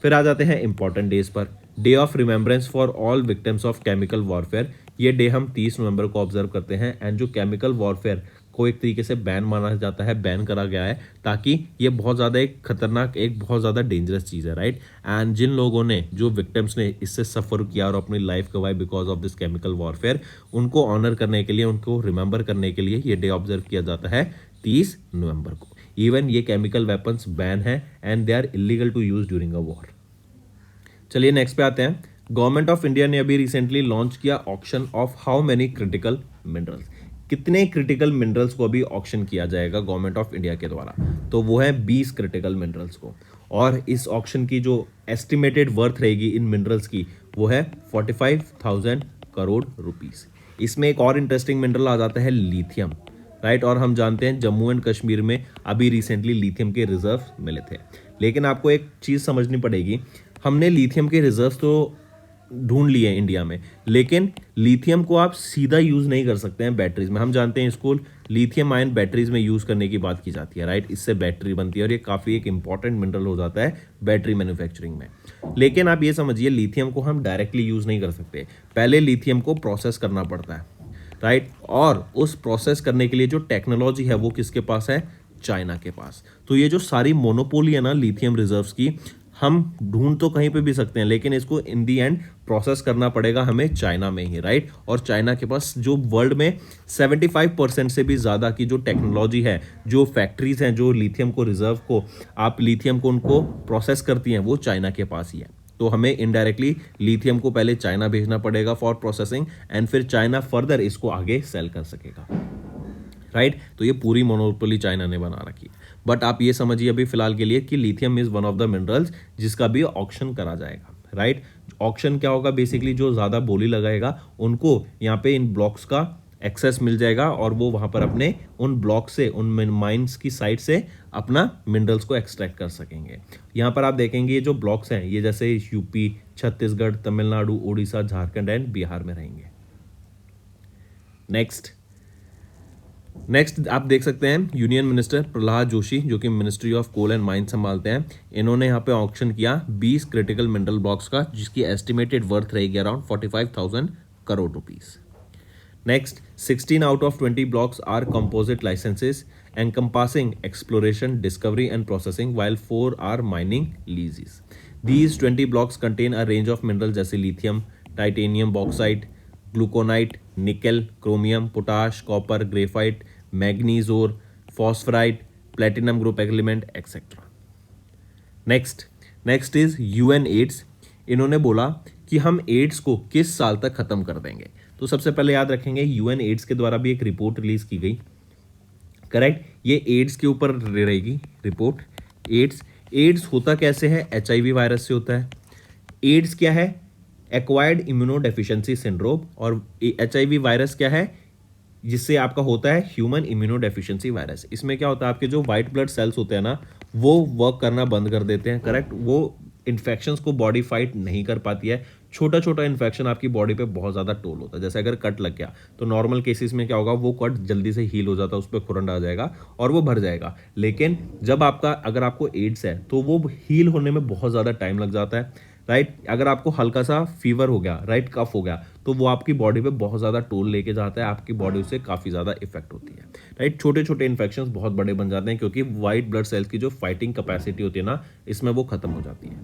फिर आ जाते हैं इंपॉर्टेंट डेज पर। Day of remembrance for all victims of chemical warfare, ये डे हम 30 नवंबर को ऑब्जर्व करते हैं। एंड जो केमिकल वॉरफेयर को एक तरीके से बैन माना जाता है, बैन करा गया है, ताकि ये बहुत ज़्यादा एक खतरनाक, एक बहुत ज़्यादा डेंजरस चीज़ है, राइट। एंड जिन लोगों ने, जो विक्टिम्स ने इससे सफ़र किया और अपनी लाइफ गवाई because of this chemical warfare, उनको ऑनर करने के लिए, उनको रिमेंबर करने के लिए ये डे ऑब्जर्व किया जाता है 30 नवंबर को। इवन ये केमिकल वेपन्स बैन है and they are illegal to use during a war. चलिए नेक्स्ट पे आते हैं। गवर्नमेंट ऑफ इंडिया ने अभी रिसेंटली लॉन्च किया auction of how many critical minerals. कितने क्रिटिकल मिनरल्स को अभी ऑक्शन किया जाएगा गवर्नमेंट ऑफ इंडिया के द्वारा, तो वो है 20 क्रिटिकल मिनरल्स को। और इस ऑक्शन की जो एस्टिमेटेड वर्थ रहेगी इन मिनरल्स की, वो है 45,000 करोड़ रुपीस। इसमें एक और इंटरेस्टिंग मिनरल आ जाता है लिथियम, राइट। और हम जानते हैं जम्मू एंड कश्मीर में अभी रिसेंटली लिथियम के रिजर्व मिले थे। लेकिन आपको एक चीज़ समझनी पड़ेगी, हमने लिथियम के रिजर्व तो ढूंढ लिए इंडिया में, लेकिन लिथियम को आप सीधा यूज़ नहीं कर सकते हैं बैटरीज में। हम जानते हैं इसको लिथियम आयन बैटरीज में यूज़ करने की बात की जाती है, राइट। इससे बैटरी बनती है और ये काफ़ी एक इंपॉर्टेंट मिनरल हो जाता है बैटरी मैन्युफैक्चरिंग में। लेकिन आप ये समझिए, लिथियम को हम डायरेक्टली यूज़ नहीं कर सकते, पहले लिथियम को प्रोसेस करना पड़ता है, राइट। और उस प्रोसेस करने के लिए जो टेक्नोलॉजी है वो किसके पास है? चाइना के पास। तो ये जो सारी मोनोपोली है ना लिथियम रिजर्व्स की, हम ढूंढ तो कहीं पे भी सकते हैं, लेकिन इसको इन दी एंड प्रोसेस करना पड़ेगा हमें चाइना में ही, राइट। और चाइना के पास जो वर्ल्ड में 75% से भी ज़्यादा की जो टेक्नोलॉजी है, जो फैक्ट्रीज हैं जो लिथियम को रिजर्व को, आप लिथियम को उनको प्रोसेस करती हैं, वो चाइना के पास ही है। तो हमें इनडायरेक्टली लिथियम को पहले चाइना भेजना पड़ेगा फॉर प्रोसेसिंग, एंड फिर चाइना फर्दर इसको आगे सेल कर सकेगा, राइट। तो ये पूरी मोनोपोली चाइना ने बना रखी है। बट आप ये समझिए अभी फिलहाल के लिए कि lithium is one of the minerals जिसका भी ऑक्शन करा जाएगा, राइट। ऑक्शन क्या होगा? बेसिकली जो ज़्यादा बोली लगाएगा उनको यहाँ पे इन ब्लॉक्स का एक्सेस मिल जाएगा और वो वहाँ पर अपने उन ब्लॉक से, उन माइंस की साइड से अपना मिनरल्स को एक्सट्रैक्ट कर सकेंगे। यहाँ पर आप देखेंगे ये जो ब्लॉक्स हैं, ये जैसे यूपी, छत्तीसगढ़, तमिलनाडु, उड़ीसा, झारखंड एंड बिहार में रहेंगे। नेक्स्ट आप देख सकते हैं यूनियन मिनिस्टर प्रहलाद जोशी, जो कि ministry of coal and mine संभालते हैं, इन्होंने यहाँ पे ऑक्शन किया 20 क्रिटिकल मिनरल ब्लॉक्स का, जिसकी एस्टिमेटेड वर्थ रहेगी around 45,000 crore rupees. Next 16 out of 20 blocks are composite licenses encompassing exploration, discovery and processing, while 4 are mining leases. These 20 blocks contain a range of minerals जैसे lithium, titanium, bauxite, gluconite, nickel, chromium, potash, copper, graphite, manganese ore, phosphorite, platinum group element, etc. Next is UN AIDS. इन्होंने बोला कि हम ads को किस साल तक खत्म कर देंगे। तो सबसे पहले याद रखेंगे यूएन एड्स के द्वारा भी एक रिपोर्ट रिलीज की गई, करेक्ट। ये एड्स के ऊपर रहेगी रिपोर्ट। एड्स होता कैसे है? एचआईवी वायरस से होता है। एड्स क्या है? Acquired immunodeficiency syndrome. और एचआईवी वायरस क्या है? जिससे आपका होता है ह्यूमन इम्यूनोडेफिशिएंसी वायरस। इसमें क्या होता है, आपके जो वाइट ब्लड सेल्स होते हैं ना, वो वर्क करना बंद कर देते हैं, करेक्ट। वो इन्फेक्शंस को बॉडी फाइट नहीं कर पाती है। छोटा छोटा इन्फेक्शन आपकी बॉडी पे बहुत ज़्यादा टोल होता है। जैसे अगर कट लग गया तो नॉर्मल केसेस में क्या होगा, वो कट जल्दी से हील हो जाता है, उस पर खुरंड आ जाएगा और वो भर जाएगा। लेकिन जब अगर आपको एड्स है तो वो हील होने में बहुत ज़्यादा टाइम लग जाता है, राइट। अगर आपको हल्का सा फीवर हो गया, राइट, कफ हो गया, तो वो आपकी बॉडी पे बहुत ज़्यादा टोल लेके जाता है, आपकी बॉडी उससे काफ़ी ज़्यादा इफेक्ट होती है, राइट। छोटे छोटे इन्फेक्शंस बहुत बड़े बन जाते हैं क्योंकि वाइट ब्लड सेल्स की जो फाइटिंग कैपेसिटी होती है ना, इसमें वो खत्म हो जाती है।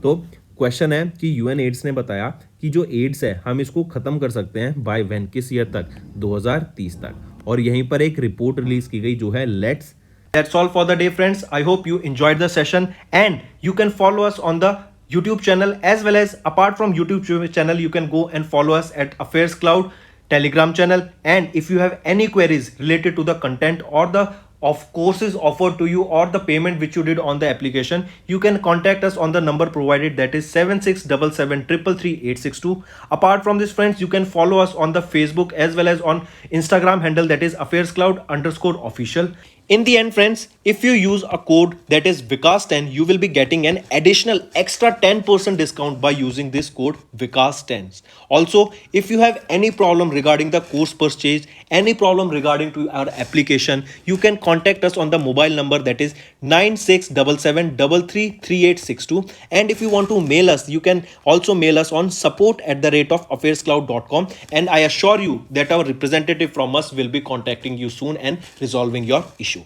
तो क्वेश्चन है कि यूएन एड्स ने बताया कि जो एड्स है हम इसको खत्म कर सकते हैं बाय व्हेन, किस ईयर तक? 2030 तक। और यहीं पर एक रिपोर्ट रिलीज की गई जो है let's. That's all for the day, friends. I hope you enjoyed the session, and you can follow us on the YouTube channel, as well as apart from YouTube channel, you can go and follow us at Affairs Cloud Telegram channel. And if you have any queries related to the content or the of courses offered to you or the payment which you did on the application, you can contact us on the number provided, that is 7677333862. Apart from this, friends, you can follow us on the Facebook as well as on Instagram handle, that is affairscloud_official. In the end, friends, if you use a code that is Vikas10, you will be getting an additional extra 10% discount by using this code Vikas10. Also, if you have any problem regarding the course purchase, any problem regarding to our application, you can contact us on the mobile number, that is 9677333862. And if you want to mail us, you can also mail us on support@affairscloud.com, and I assure you that our representative from us will be contacting you soon and resolving your issue.